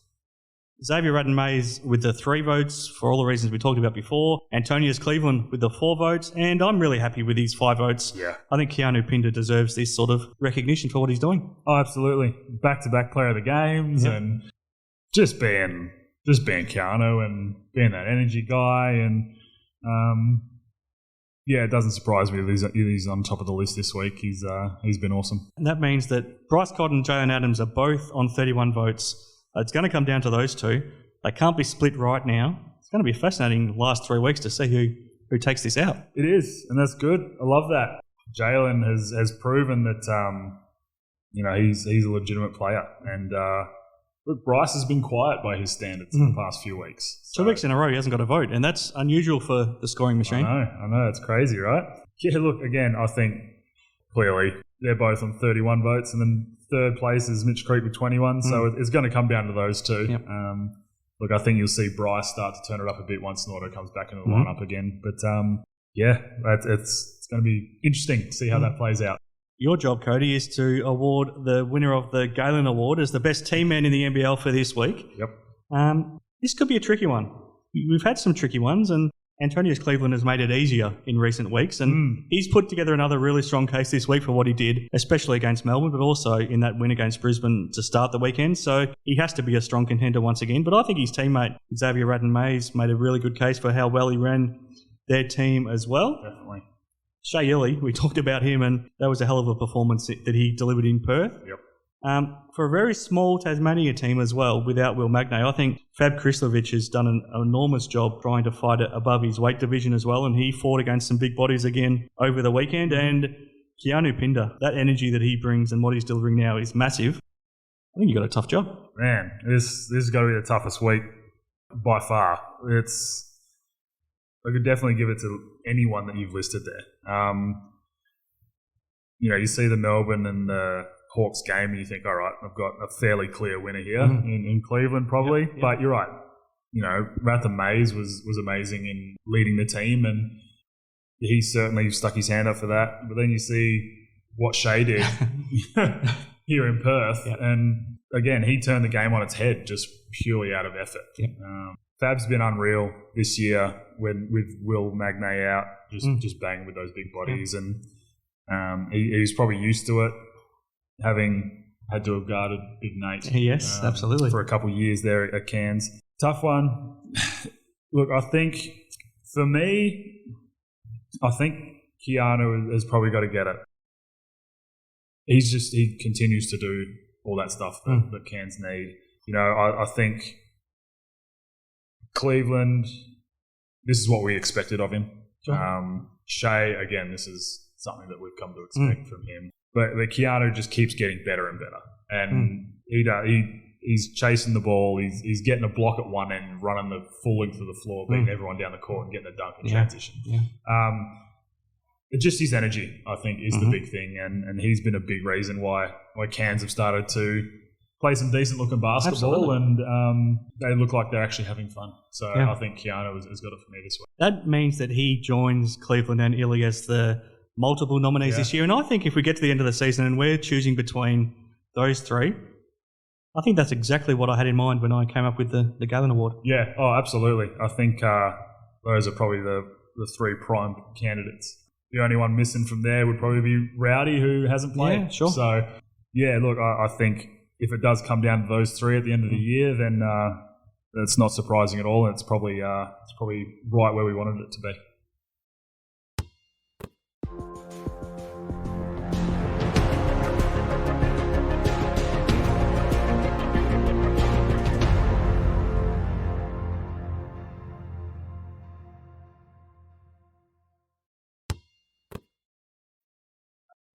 Xavier Ratton-Mays with the 3 votes for all the reasons we talked about before. Antonius Cleveland with the 4 votes. And I'm really happy with these 5 votes. Yeah. I think Keanu Pinder deserves this sort of recognition for what he's doing. Oh, absolutely. Back-to-back player of the games and just being Keanu and being that energy guy. And, yeah, it doesn't surprise me that he's on top of the list this week. He's been awesome. And that means that Bryce Cotton and Jalen Adams are both on 31 votes. It's going to come down to those 2. They can't be split right now. It's going to be fascinating the last 3 weeks to see who takes this out. It is, and that's good. I love that. Jalen has proven that he's a legitimate player, and look, Bryce has been quiet by his standards in the past few weeks. So 2 weeks in a row he hasn't got a vote, and that's unusual for the scoring machine. I know, it's crazy, right? Yeah, look, again, I think clearly they're both on 31 votes, and then 3rd place is Mitch Creek with 21, so it's going to come down to those 2. Yep. Look, I think you'll see Bryce start to turn it up a bit once Norton comes back into the lineup again. But yeah, it's going to be interesting to see how that plays out. Your job, Cody, is to award the winner of the Galen Award as the best team man in the NBL for this week. Yep. This could be a tricky one. We've had some tricky ones, and Antonius Cleveland has made it easier in recent weeks, and he's put together another really strong case this week for what he did, especially against Melbourne, but also in that win against Brisbane to start the weekend. So he has to be a strong contender once again. But I think his teammate, Xavier Ratton-Mays, made a really good case for how well he ran their team as well. Definitely. Shea Ili, we talked about him, and that was a hell of a performance that he delivered in Perth. Yep. For a very small Tasmania team as well, without Will Magnay, I think Fab Krislovich has done an enormous job trying to fight it above his weight division as well, and he fought against some big bodies again over the weekend. And Keanu Pinder, that energy that he brings and what he's delivering now is massive. I think you've got a tough job. Man, this has got to be the toughest week by far. I could definitely give it to anyone that you've listed there. You see the Melbourne and the Hawks game and you think, all right, I've got a fairly clear winner here in Cleveland probably. Yep. But you're right. Rathan-Mays was amazing in leading the team, and he certainly stuck his hand up for that. But then you see what Shea did here in Perth, and again, he turned the game on its head just purely out of effort. Yep. Fab's been unreal this year with Will Magnay out, just banging with those big bodies, and he's probably used to it, having had to have guarded Big Nate. Yes, absolutely. For a couple of years there at Cairns. Tough one. Look, I think for me, Keanu has probably got to get it. He continues to do all that stuff that Cairns need. I think Cleveland, this is what we expected of him. Sure. Shea, again, this is something that we've come to expect from him. But Keanu just keeps getting better and better. And he's chasing the ball. He's getting a block at one end, running the full length of the floor, beating everyone down the court and getting a dunk in transition. Yeah. Just his energy, I think, is the big thing. And he's been a big reason why Cairns have started to play some decent looking basketball. Absolutely. And they look like they're actually having fun. So Yeah. I think Keanu has got it for me this week. That means that he joins Cleveland and Illy as the multiple nominees this year. And I think if we get to the end of the season and we're choosing between those three, I think that's exactly what I had in mind when I came up with the Galen Award. Yeah, absolutely. I think those are probably the three prime candidates. The only one missing from there would probably be Rowdy, who hasn't played. Yeah, sure. So, yeah, look, I think if it does come down to those three at the end of the year, then that's not surprising at all. It's probably right where we wanted it to be.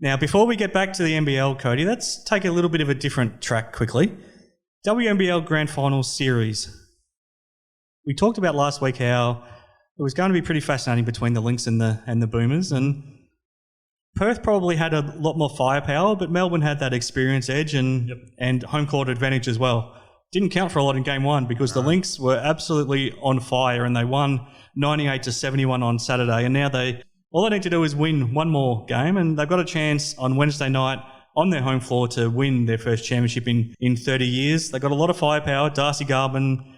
Now, before we get back to the NBL, Cody, let's take a little bit of a different track quickly. WNBL Grand Final Series. We talked about last week how it was going to be pretty fascinating between the Lynx and the Boomers, and Perth probably had a lot more firepower, but Melbourne had that experience edge and home court advantage as well. Didn't count for a lot in game one because the Lynx were absolutely on fire and they won 98-71 on Saturday, and now all they need to do is win one more game, and they've got a chance on Wednesday night on their home floor to win their first championship in 30 years. They've got a lot of firepower. Darcy Garvin,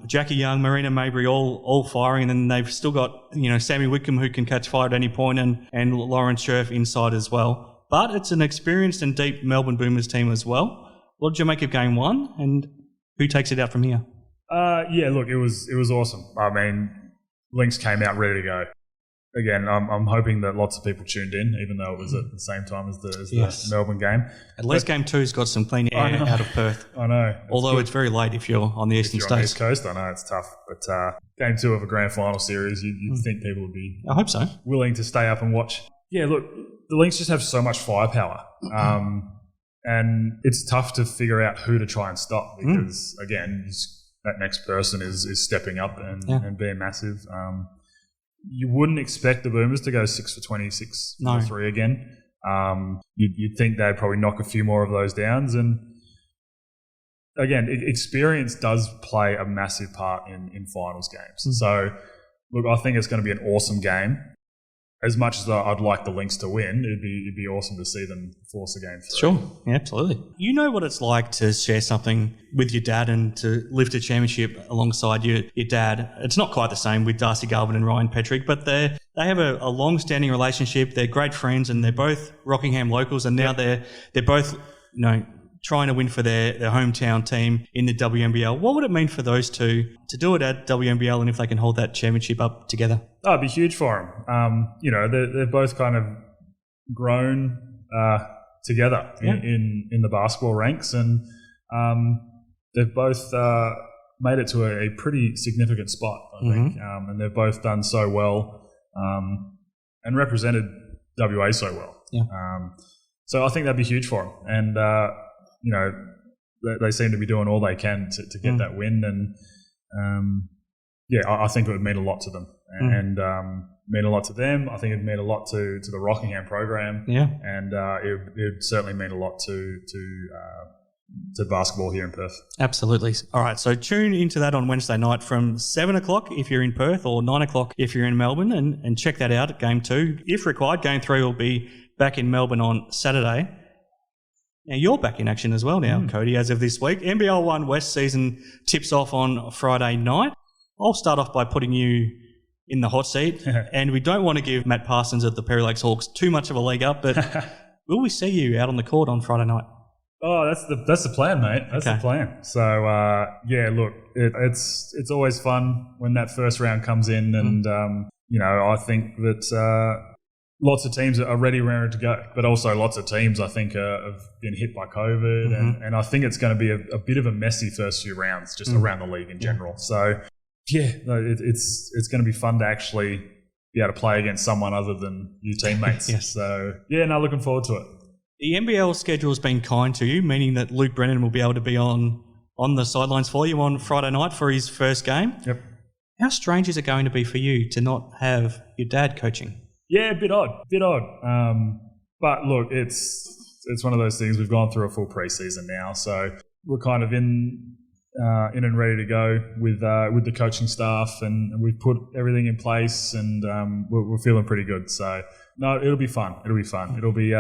Jackie Young, Marina Mabry, all firing, and then they've still got Sammy Whitcomb who can catch fire at any point, and Lauren Scherf inside as well. But it's an experienced and deep Melbourne Boomers team as well. What did you make of game one, and who takes it out from here? Yeah, look, it was awesome. I mean, Lynx came out ready to go. Again, I'm hoping that lots of people tuned in, even though it was at the same time as the Melbourne game. At least game two's got some clean air out of Perth. I know. Although it's very late if you're on the eastern states. On the East Coast, I know it's tough. But game two of a grand final series, you'd think people would be I hope so. willing to stay up and watch. Yeah, look, the Lynx just have so much firepower. And it's tough to figure out who to try and stop because, again, that next person is stepping up and being massive. You wouldn't expect the Boomers to go 6 for 26 for 3 again. You'd think they'd probably knock a few more of those downs. And again, experience does play a massive part in finals games. So, look, I think it's going to be an awesome game. As much as I'd like the Lynx to win, it'd be awesome to see them force a game through. Sure, yeah, absolutely. You know what it's like to share something with your dad and to lift a championship alongside your dad. It's not quite the same with Darcy Garvin and Ryan Petrick, but they have a long-standing relationship. They're great friends, and they're both Rockingham locals, and now they're both trying to win for their hometown team in the WNBL. What would it mean for those two to do it at WNBL, and if they can hold that championship up together? Oh, it'd be huge for them. They're both kind of grown together in the basketball ranks, and they've both made it to a pretty significant spot, I think. And they've both done so well and represented WA so well. Yeah. So I think that'd be huge for them. And they seem to be doing all they can to get that win, and I think it would mean a lot to them, and mean a lot to them. I think it'd mean a lot to the Rockingham program, and it would certainly mean a lot to basketball here in Perth. Absolutely. All right, so tune into that on Wednesday night from 7 o'clock if you're in Perth, or 9 o'clock if you're in Melbourne, and check that out at Game 2. If required, Game 3 will be back in Melbourne on Saturday. Now, you're back in action as well now, Cody, as of this week. NBL1 West season tips off on Friday night. I'll start off by putting you in the hot seat, and we don't want to give Matt Parsons at the Perry Lakes Hawks too much of a leg up, but will we see you out on the court on Friday night? Oh, that's the plan, mate. That's the plan. So, look, it's always fun when that first round comes in, and, I think that lots of teams are ready to go, but also lots of teams, I think, have been hit by COVID, and I think it's going to be a bit of a messy first few rounds just around the league in general. So, it's going to be fun to actually be able to play against someone other than your teammates. Yes. So, looking forward to it. The NBL schedule has been kind to you, meaning that Luke Brennan will be able to be on the sidelines for you on Friday night for his first game. Yep. How strange is it going to be for you to not have your dad coaching? Yeah, a bit odd. But look, it's it's one of those things. We've gone through a full preseason now, so we're kind of in and ready to go with the coaching staff, and we've put everything in place, and we're feeling pretty good. So no, it'll be fun. It'll be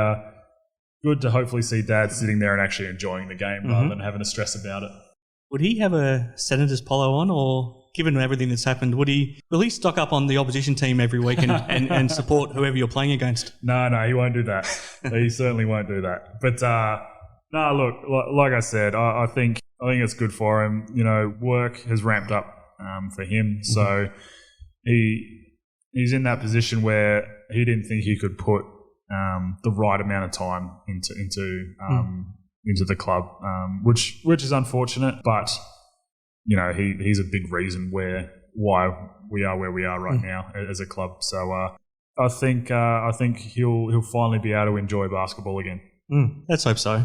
good to hopefully see Dad sitting there and actually enjoying the game rather than having to stress about it. Would he have a Senators polo on, or given everything that's happened, will he stock up on the opposition team every week and support whoever you're playing against? No, he won't do that. He certainly won't do that. But no, look, like I said, I think it's good for him. You know, work has ramped up for him, so he's in that position where he didn't think he could put the right amount of time into the club, which is unfortunate, but you know, he's a big reason why we are where we are right now as a club. So I think he'll finally be able to enjoy basketball again. Let's hope so.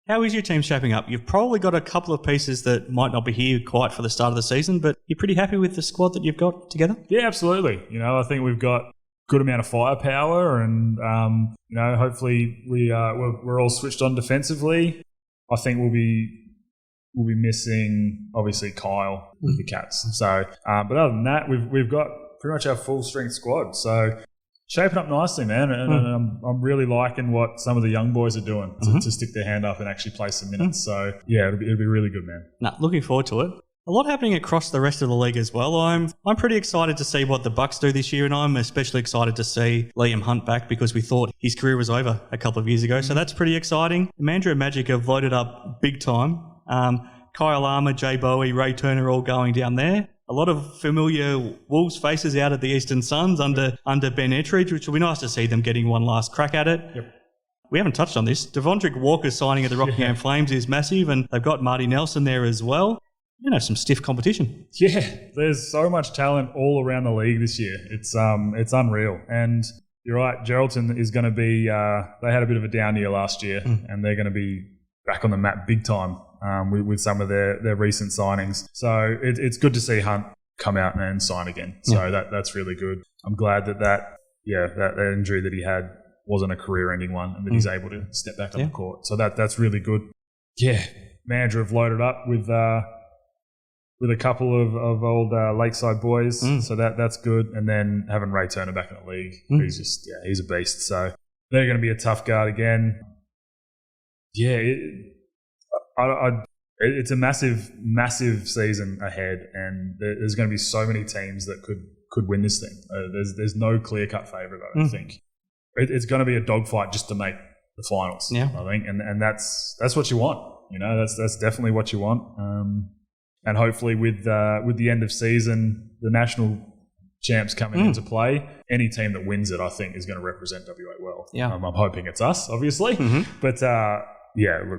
How is your team shaping up? You've probably got a couple of pieces that might not be here quite for the start of the season, but you're pretty happy with the squad that you've got together? Yeah, absolutely. You know, I think we've got good amount of firepower, and you know, hopefully we're all switched on defensively. I think we'll be missing obviously Kyle with the Cats. So, but other than that, we've got pretty much our full strength squad. So shaping up nicely, man, and I'm really liking what some of the young boys are doing to stick their hand up and actually play some minutes. So yeah, it'll be really good, man. Looking forward to it. A lot happening across the rest of the league as well. I'm pretty excited to see what the Bucks do this year, and I'm especially excited to see Liam Hunt back because we thought his career was over a couple of years ago. So that's pretty exciting. The Mandurah Magic have loaded up big time. Kyle Armour, Jay Bowie, Ray Turner all going down there. A lot of familiar Wolves faces out at the Eastern Suns under Ben Ettridge, which will be nice to see them getting one last crack at it. Yep. We haven't touched on this. Devondrick Walker's signing at the Rockingham Flames is massive, and they've got Marty Nelson there as well. You know, some stiff competition. Yeah, there's so much talent all around the league this year. It's unreal. And you're right, Geraldton is going to be. They had a bit of a down year last year, and they're going to be back on the map big time with some of their recent signings. So it's good to see Hunt come out and sign again. So that's really good. I'm glad that injury that he had wasn't a career-ending one, and that he's able to step back on the court. So that's really good. Yeah, Mandurah have loaded up with a couple of old Lakeside boys, so that's good. And then having Ray Turner back in the league, he's a beast. So they're going to be a tough guard again. Yeah, it's a massive season ahead, and there's going to be so many teams that could win this thing. There's no clear-cut favourite, I don't think. It's going to be a dogfight just to make the finals, I think, and that's what you want. You know, that's definitely what you want. And hopefully with the end of season, the national champs coming into play, any team that wins it, I think, is going to represent WA well. Yeah. I'm hoping it's us, obviously. But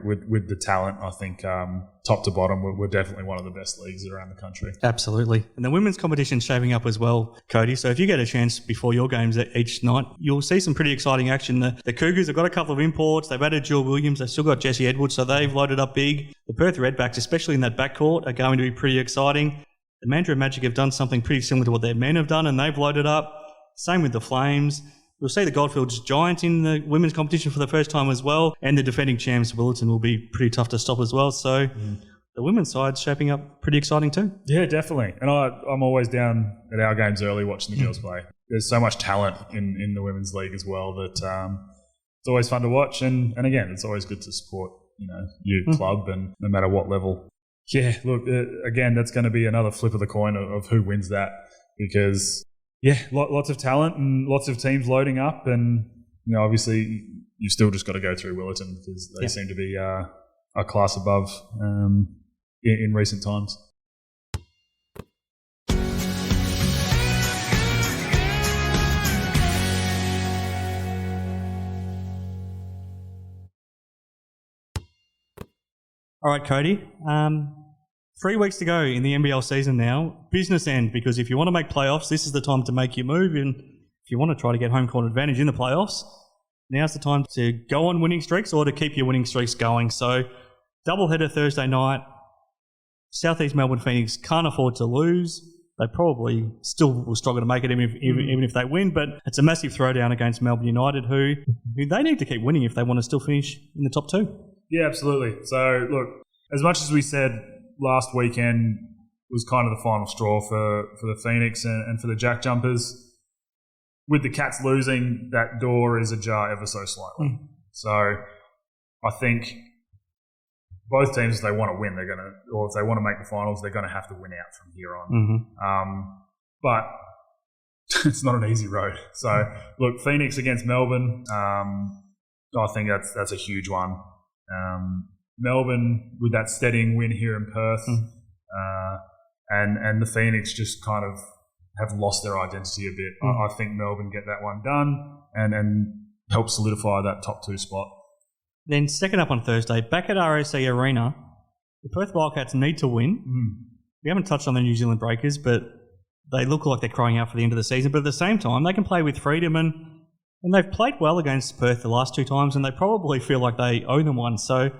with the talent, I think top to bottom, we're definitely one of the best leagues around the country. Absolutely. And the women's competition's shaping up as well, Cody. So if you get a chance before your games each night, you'll see some pretty exciting action. The Cougars have got a couple of imports. They've added Jill Williams. They've still got Jessie Edwards, so they've loaded up big. The Perth Redbacks, especially in that backcourt, are going to be pretty exciting. The Mandurah Magic have done something pretty similar to what their men have done, and they've loaded up. Same with the Flames. We'll see the Goldfields Giants in the women's competition for the first time as well, and the defending champs Willetton will be pretty tough to stop as well. So the women's side's shaping up pretty exciting too. Yeah, definitely. And I'm always down at our games early watching the girls play. There's so much talent in the women's league as well that it's always fun to watch. And again, it's always good to support your club, and no matter what level. Yeah, look, again, that's going to be another flip of the coin of who wins that, because lots of talent and lots of teams loading up, and obviously you've still just got to go through Willetton because they seem to be a class above in recent times. All right, Cody. 3 weeks to go in the NBL season now. Business end, because if you want to make playoffs, this is the time to make your move. And if you want to try to get home court advantage in the playoffs, now's the time to go on winning streaks or to keep your winning streaks going. So, doubleheader Thursday night. Southeast Melbourne Phoenix can't afford to lose. they probably still will struggle to make it even if they win. But it's a massive throwdown against Melbourne United, who they need to keep winning if they want to still finish in the top 2. Yeah, absolutely. So, look, as much as we said last weekend was kind of the final straw for the Phoenix and for the JackJumpers, with the Cats losing, that door is ajar ever so slightly. So I think both teams, if they want to win, they're going to, or if they want to make the finals, they're going to have to win out from here on. But it's not an easy road. So, look, Phoenix against Melbourne, I think that's a huge one. Melbourne with that steadying win here in Perth, and the Phoenix just kind of have lost their identity a bit. I think Melbourne get that one done and help solidify that top 2 spot. Then second up on Thursday, back at RAC Arena, the Perth Wildcats need to win. We haven't touched on the New Zealand Breakers, but they look like they're crying out for the end of the season. But at the same time, they can play with freedom, and they've played well against Perth the last 2 times, and they probably feel like they owe them one. So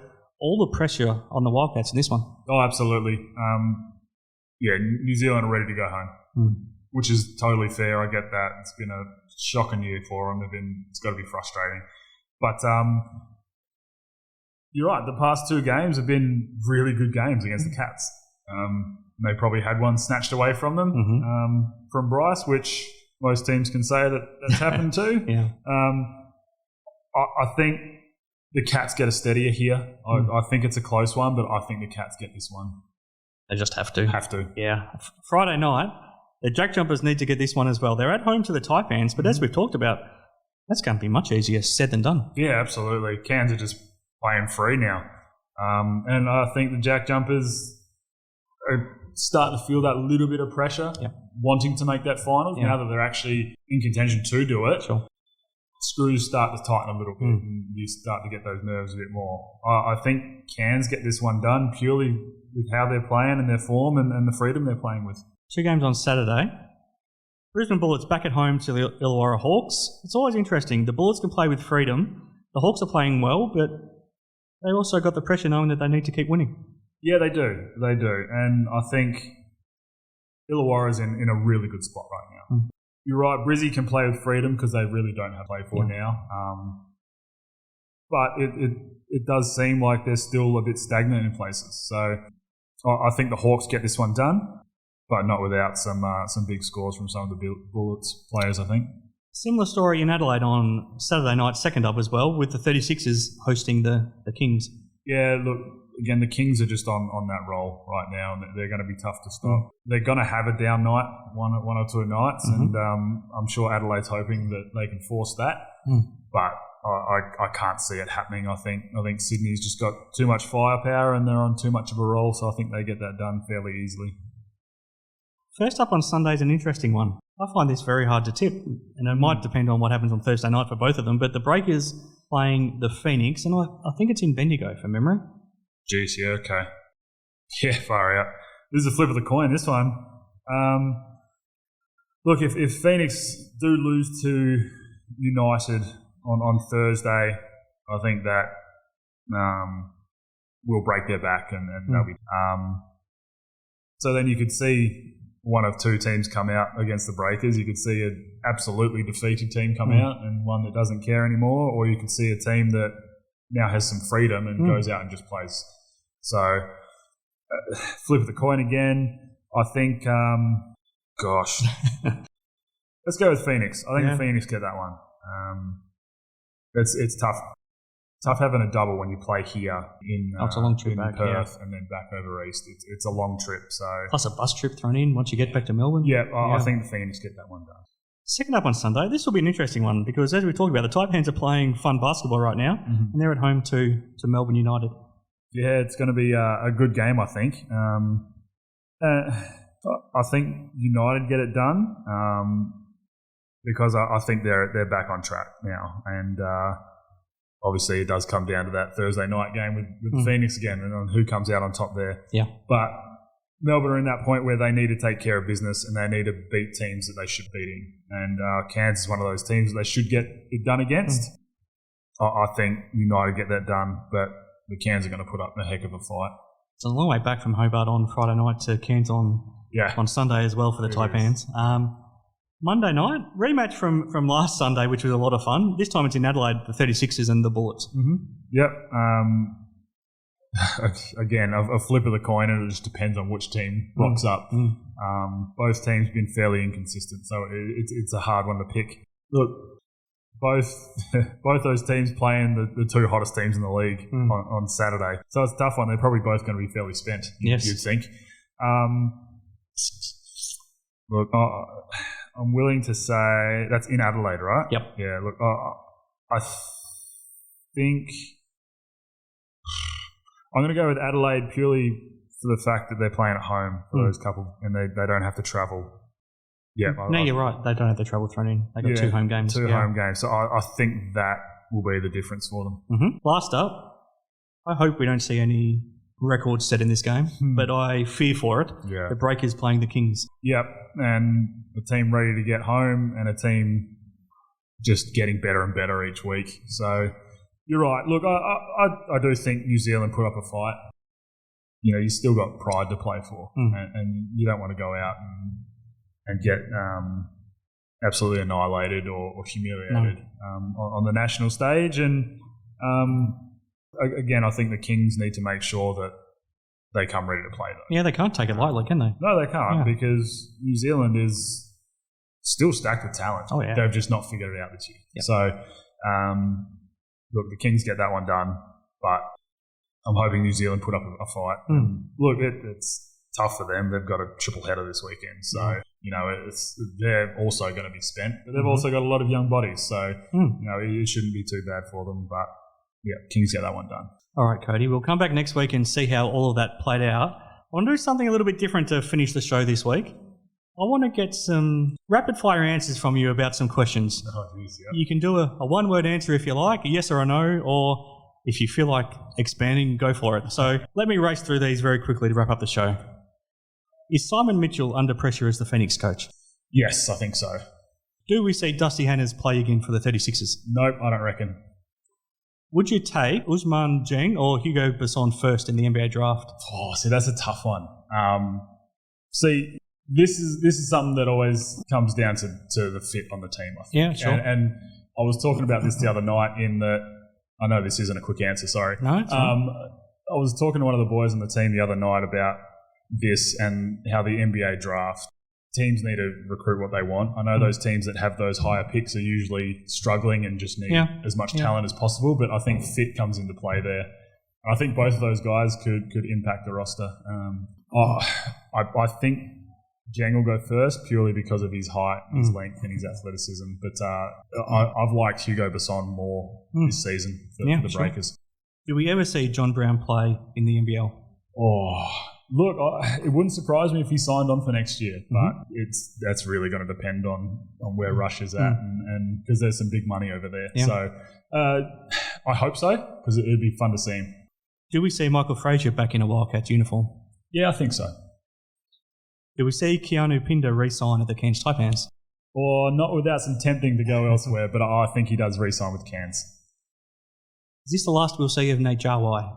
all the pressure on the Wildcats in this one. Oh, absolutely. New Zealand are ready to go home, which is totally fair. I get that. It's been a shocking year for them. It's got to be frustrating. But you're right. The past 2 games have been really good games against the Cats. They probably had one snatched away from them, from Bryce, which most teams can say that's happened to. I think the Cats get a steadier here. I think it's a close one, but I think the Cats get this one. They just have to. Have to. Yeah. Friday night, the JackJumpers need to get this one as well. They're at home to the Taipans, but as we've talked about, that's going to be much easier said than done. Yeah, absolutely. Cairns are just playing free now. And I think the JackJumpers are starting to feel that little bit of pressure, wanting to make that finals now that they're actually in contention to do it. Sure. Screws start to tighten a little bit and you start to get those nerves a bit more. I think Cairns get this one done purely with how they're playing and their form and the freedom they're playing with. 2 games on Saturday. Brisbane Bullets back at home to the Illawarra Hawks. It's always interesting. The Bullets can play with freedom. The Hawks are playing well, but they also got the pressure knowing that they need to keep winning. Yeah, they do. They do. And I think Illawarra's in a really good spot right now. You're right, Brizzy can play with freedom because they really don't have to play for now. But it does seem like they're still a bit stagnant in places. So I think the Hawks get this one done, but not without some big scores from some of the Bullets players, I think. Similar story in Adelaide on Saturday night, second up as well, with the 36ers hosting the Kings. Yeah, look, again, the Kings are just on that roll right now, and they're going to be tough to stop. They're going to have a down night, one or 2 nights, and I'm sure Adelaide's hoping that they can force that. But I can't see it happening. I think Sydney's just got too much firepower, and they're on too much of a roll, so I think they get that done fairly easily. First up on Sunday is an interesting one. I find this very hard to tip, and it might depend on what happens on Thursday night for both of them, but the Breakers playing the Phoenix, and I think it's in Bendigo from memory. Jeez, yeah, okay. Yeah, far out. This is a flip of the coin, this one. Look, if Phoenix do lose to United on Thursday, I think that will break their back and they'll be... So then you could see one of 2 teams come out against the Breakers. You could see an absolutely defeated team come out and one that doesn't care anymore, or you could see a team that now has some freedom and goes out and just plays. So, flip of the coin again. I think, let's go with Phoenix. I think the Phoenix get that one. It's tough. Tough having a double when you play here in, it's a long trip back, Perth and then back over east. It's a long trip. So plus a bus trip thrown in once you get back to Melbourne. I think the Phoenix get that one done. Second up on Sunday, this will be an interesting one because as we talked about, the Taipans are playing fun basketball right now and they're at home to Melbourne United. Yeah, it's going to be a good game, I think. I think United get it done because I think they're back on track now, and obviously it does come down to that Thursday night game with Phoenix again, and on who comes out on top there. Yeah, but Melbourne are in that point where they need to take care of business and they need to beat teams that they should be beating, and Cairns is one of those teams that they should get it done against. I think United get that done, but the Cairns are going to put up a heck of a fight. It's a long way back from Hobart on Friday night to Cairns on on Sunday as well for the Taipans. Monday night, rematch from last Sunday, which was a lot of fun. This time it's in Adelaide, the 36ers and the Bullets. Mm-hmm. Yep. Again, a flip of the coin, and it just depends on which team rocks up. Both teams have been fairly inconsistent, so it's a hard one to pick. Look, both those teams playing the two hottest teams in the league on Saturday, so it's a tough one. They're probably both going to be fairly spent, you'd think. Look, I'm willing to say that's in Adelaide, right? Yep. Yeah, look, I think I'm going to go with Adelaide purely for the fact that they're playing at home for those couple and they don't have to travel. Yeah. No, you're right. They don't have the travel thrown in. They got 2 home games. 2 home games. So I think that will be the difference for them. Mm-hmm. Last up, I hope we don't see any records set in this game, but I fear for it. Yeah. The Breakers playing the Kings. Yep. And a team ready to get home and a team just getting better and better each week. So you're right. Look, I do think New Zealand put up a fight. You know, you still got pride to play for, and you don't want to go out and get absolutely annihilated or humiliated on the national stage. And again, I think the Kings need to make sure that they come ready to play, though. Yeah, they can't take it lightly, can they? No, they can't, because New Zealand is still stacked with talent. Oh, yeah. They've just not figured it out this year. Yep. So, look, the Kings get that one done, but I'm hoping New Zealand put up a fight. Look, it's tough for them. They've got a triple header this weekend. So, you know, they're also going to be spent, but they've also got a lot of young bodies. So, you know, it shouldn't be too bad for them. But, yeah, Kings get that one done. All right, Cody. We'll come back next week and see how all of that played out. I want to do something a little bit different to finish the show this week. I want to get some rapid-fire answers from you about some questions. Oh, geez, yeah. You can do a one-word answer if you like, a yes or a no, or if you feel like expanding, go for it. So let me race through these very quickly to wrap up the show. Is Simon Mitchell under pressure as the Phoenix coach? Yes, I think so. Do we see Dusty Hannahs play again for the 36ers? Nope, I don't reckon. Would you take Ousmane Dieng or Hugo Besson first in the NBA draft? Oh, see, that's a tough one. See, this is something that always comes down to the fit on the team, I think. Yeah, sure. And I was talking about this the other night in that, I know this isn't a quick answer, sorry. No, it's fine. I was talking to one of the boys on the team the other night about this and how the NBA draft, teams need to recruit what they want. I know those teams that have those higher picks are usually struggling and just need as much talent as possible, but I think fit comes into play there. I think both of those guys could impact the roster. I think Dieng will go first purely because of his height, his length and his athleticism. But I've liked Hugo Besson more this season for the Breakers. Do we ever see John Brown play in the NBL? Oh, look, it wouldn't surprise me if he signed on for next year, but that's really going to depend on where Rush is at and because there's some big money over there. Yeah. So I hope so, because it'd be fun to see him. Do we see Michael Frazier back in a Wildcats uniform? Yeah, I think so. Do we see Keanu Pinder re-sign at the Cairns Taipans? Or not without some tempting to go elsewhere, but I think he does re-sign with Cairns. Is this the last we'll see of Nate Jawai?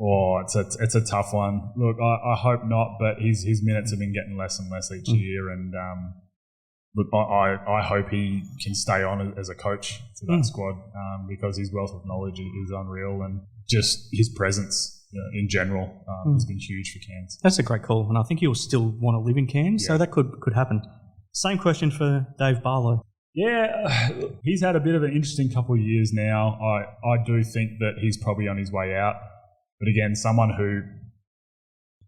Oh, it's a tough one. Look, I hope not, but his minutes have been getting less and less each year, and look, I hope he can stay on as a coach to that squad because his wealth of knowledge is unreal, and just his presence in general has been huge for Cairns. That's a great call, and I think he'll still want to live in Cairns, so that could happen. Same question for Dave Barlow. Yeah, he's had a bit of an interesting couple of years now. I do think that he's probably on his way out. But again, someone who,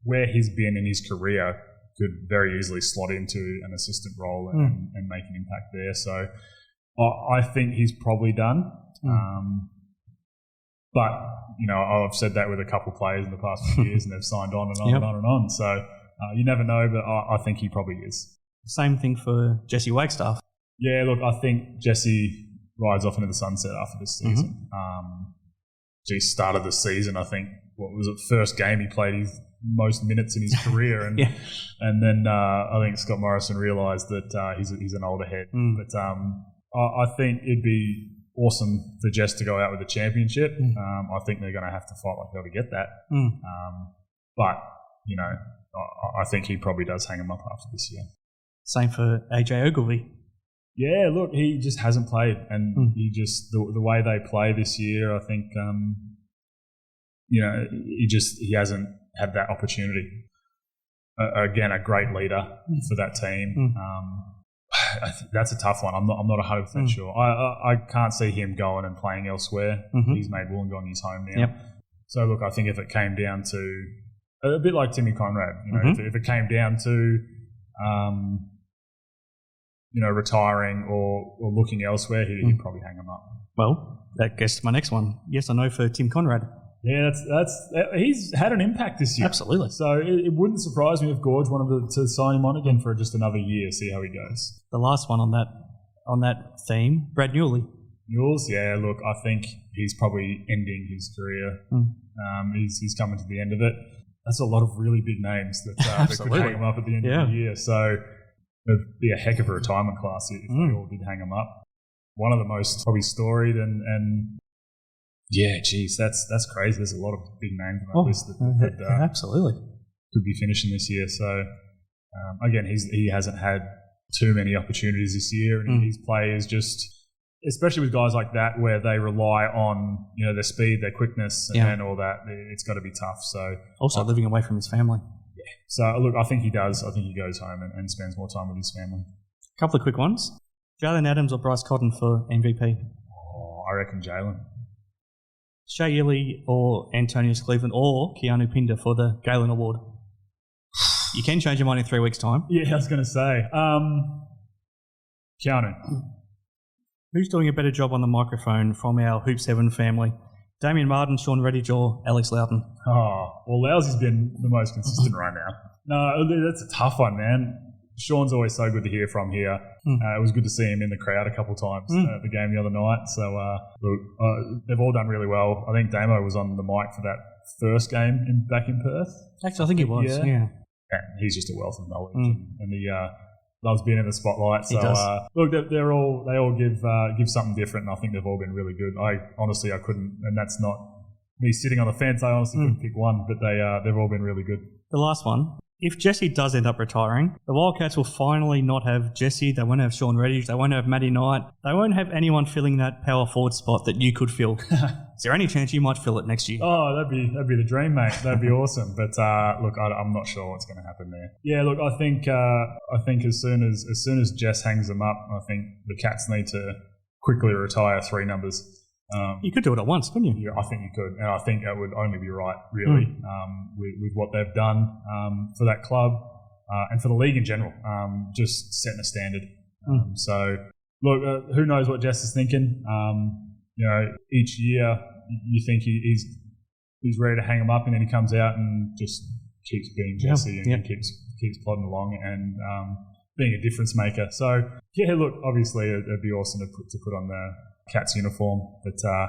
where he's been in his career, could very easily slot into an assistant role and make an impact there. So I think he's probably done. But, you know, I've said that with a couple of players in the past few years and they've signed on and on and on and on. So you never know, but I think he probably is. Same thing for Jesse Wagstaff. Yeah, look, I think Jesse rides off into the sunset after this season. He started the season, I think, what was it, first game he played his most minutes in his career. And and then I think Scott Morrison realised that he's an older head. But I think it'd be awesome for Jess to go out with a championship. I think they're going to have to fight like hell to get that. But, you know, I think he probably does hang him up after this year. Same for AJ Ogilvy. Yeah, look, he just hasn't played, and he just the way they play this year, I think, he hasn't had that opportunity. Again, a great leader for that team. That's a tough one. I'm not 100% sure. I can't see him going and playing elsewhere. He's made Wollongong his home now. Yep. So look, I think if it came down to a bit like Timmy Conrad, if it came down to retiring or looking elsewhere, he'd probably hang him up. Well, that gets to my next one. Yes or no for Tim Conrad? Yeah, he's had an impact this year. Absolutely. So it wouldn't surprise me if Gorge wanted to sign him on again for just another year, see how he goes. The last one on that theme, Brad Newley. Newells, yeah, look, I think he's probably ending his career. He's coming to the end of it. That's a lot of really big names that could hang him up at the end of the year. So it'd be a heck of a retirement class if they all did hang him up. One of the most probably storied and yeah, geez, that's crazy. There's a lot of big names on that list that absolutely could be finishing this year. So again, he hasn't had too many opportunities this year, and his play is just, especially with guys like that, where they rely on their speed, their quickness, and all that. It's got to be tough. So also living away from his family. Yeah. So look, I think he does. I think he goes home and spends more time with his family. A couple of quick ones: Jalen Adams or Bryce Cotton for MVP? Oh, I reckon Jalen. Shea Ili or Antonius Cleveland or Keanu Pinder for the Galen Award? You can change your mind in 3 weeks' time. Yeah, I was going to say. Keanu. Who's doing a better job on the microphone from our Hoop 7 family? Damien Martin, Sean Redditch or Alex Loughton? Oh, well, Lousy's been the most consistent right now. No, that's a tough one, man. Sean's always so good to hear from here. It was good to see him in the crowd a couple of times at the game the other night. So, look, they've all done really well. I think Damo was on the mic for that first game back in Perth. Actually, I think he was, yeah. And he's just a wealth of knowledge, and he loves being in the spotlight. So, he does. Look, they all give something different, and I think they've all been really good. I couldn't, and that's not me sitting on the fence. I honestly couldn't pick one, but they've all been really good. The last one. If Jesse does end up retiring, the Wildcats will finally not have Jesse. They won't have Sean Redditch. They won't have Matty Knight. They won't have anyone filling that power forward spot that you could fill. Is there any chance you might fill it next year? Oh, that'd be the dream, mate. That'd be awesome. But look, I'm not sure what's going to happen there. Yeah, look, I think as soon as Jess hangs them up, I think the Cats need to quickly retire 3 numbers. You could do it at once, couldn't you? Yeah, I think you could, and I think that would only be right, really, with what they've done for that club and for the league in general. Just setting a standard. So, look, who knows what Jess is thinking? Each year you think he's ready to hang him up, and then he comes out and just keeps being Jesse and keeps plodding along and being a difference maker. So, yeah, look, obviously it'd be awesome to put on the Cats uniform, but I'm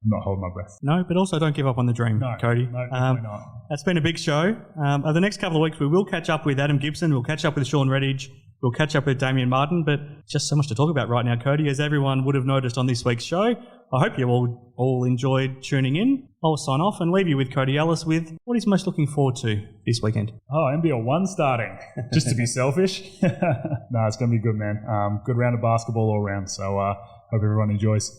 not holding my breath. No, but also don't give up on the dream, Cody. No, definitely not. That's been a big show. Over the next couple of weeks, we will catch up with Adam Gibson. We'll catch up with Sean Redditch. We'll catch up with Damien Martin, but just so much to talk about right now, Cody, as everyone would have noticed on this week's show. I hope you all enjoyed tuning in. I'll sign off and leave you with Cody Ellis with what he's most looking forward to this weekend. Oh, NBL1 starting, just to be selfish. No, it's going to be good, man. Good round of basketball all around, so hope everyone enjoys.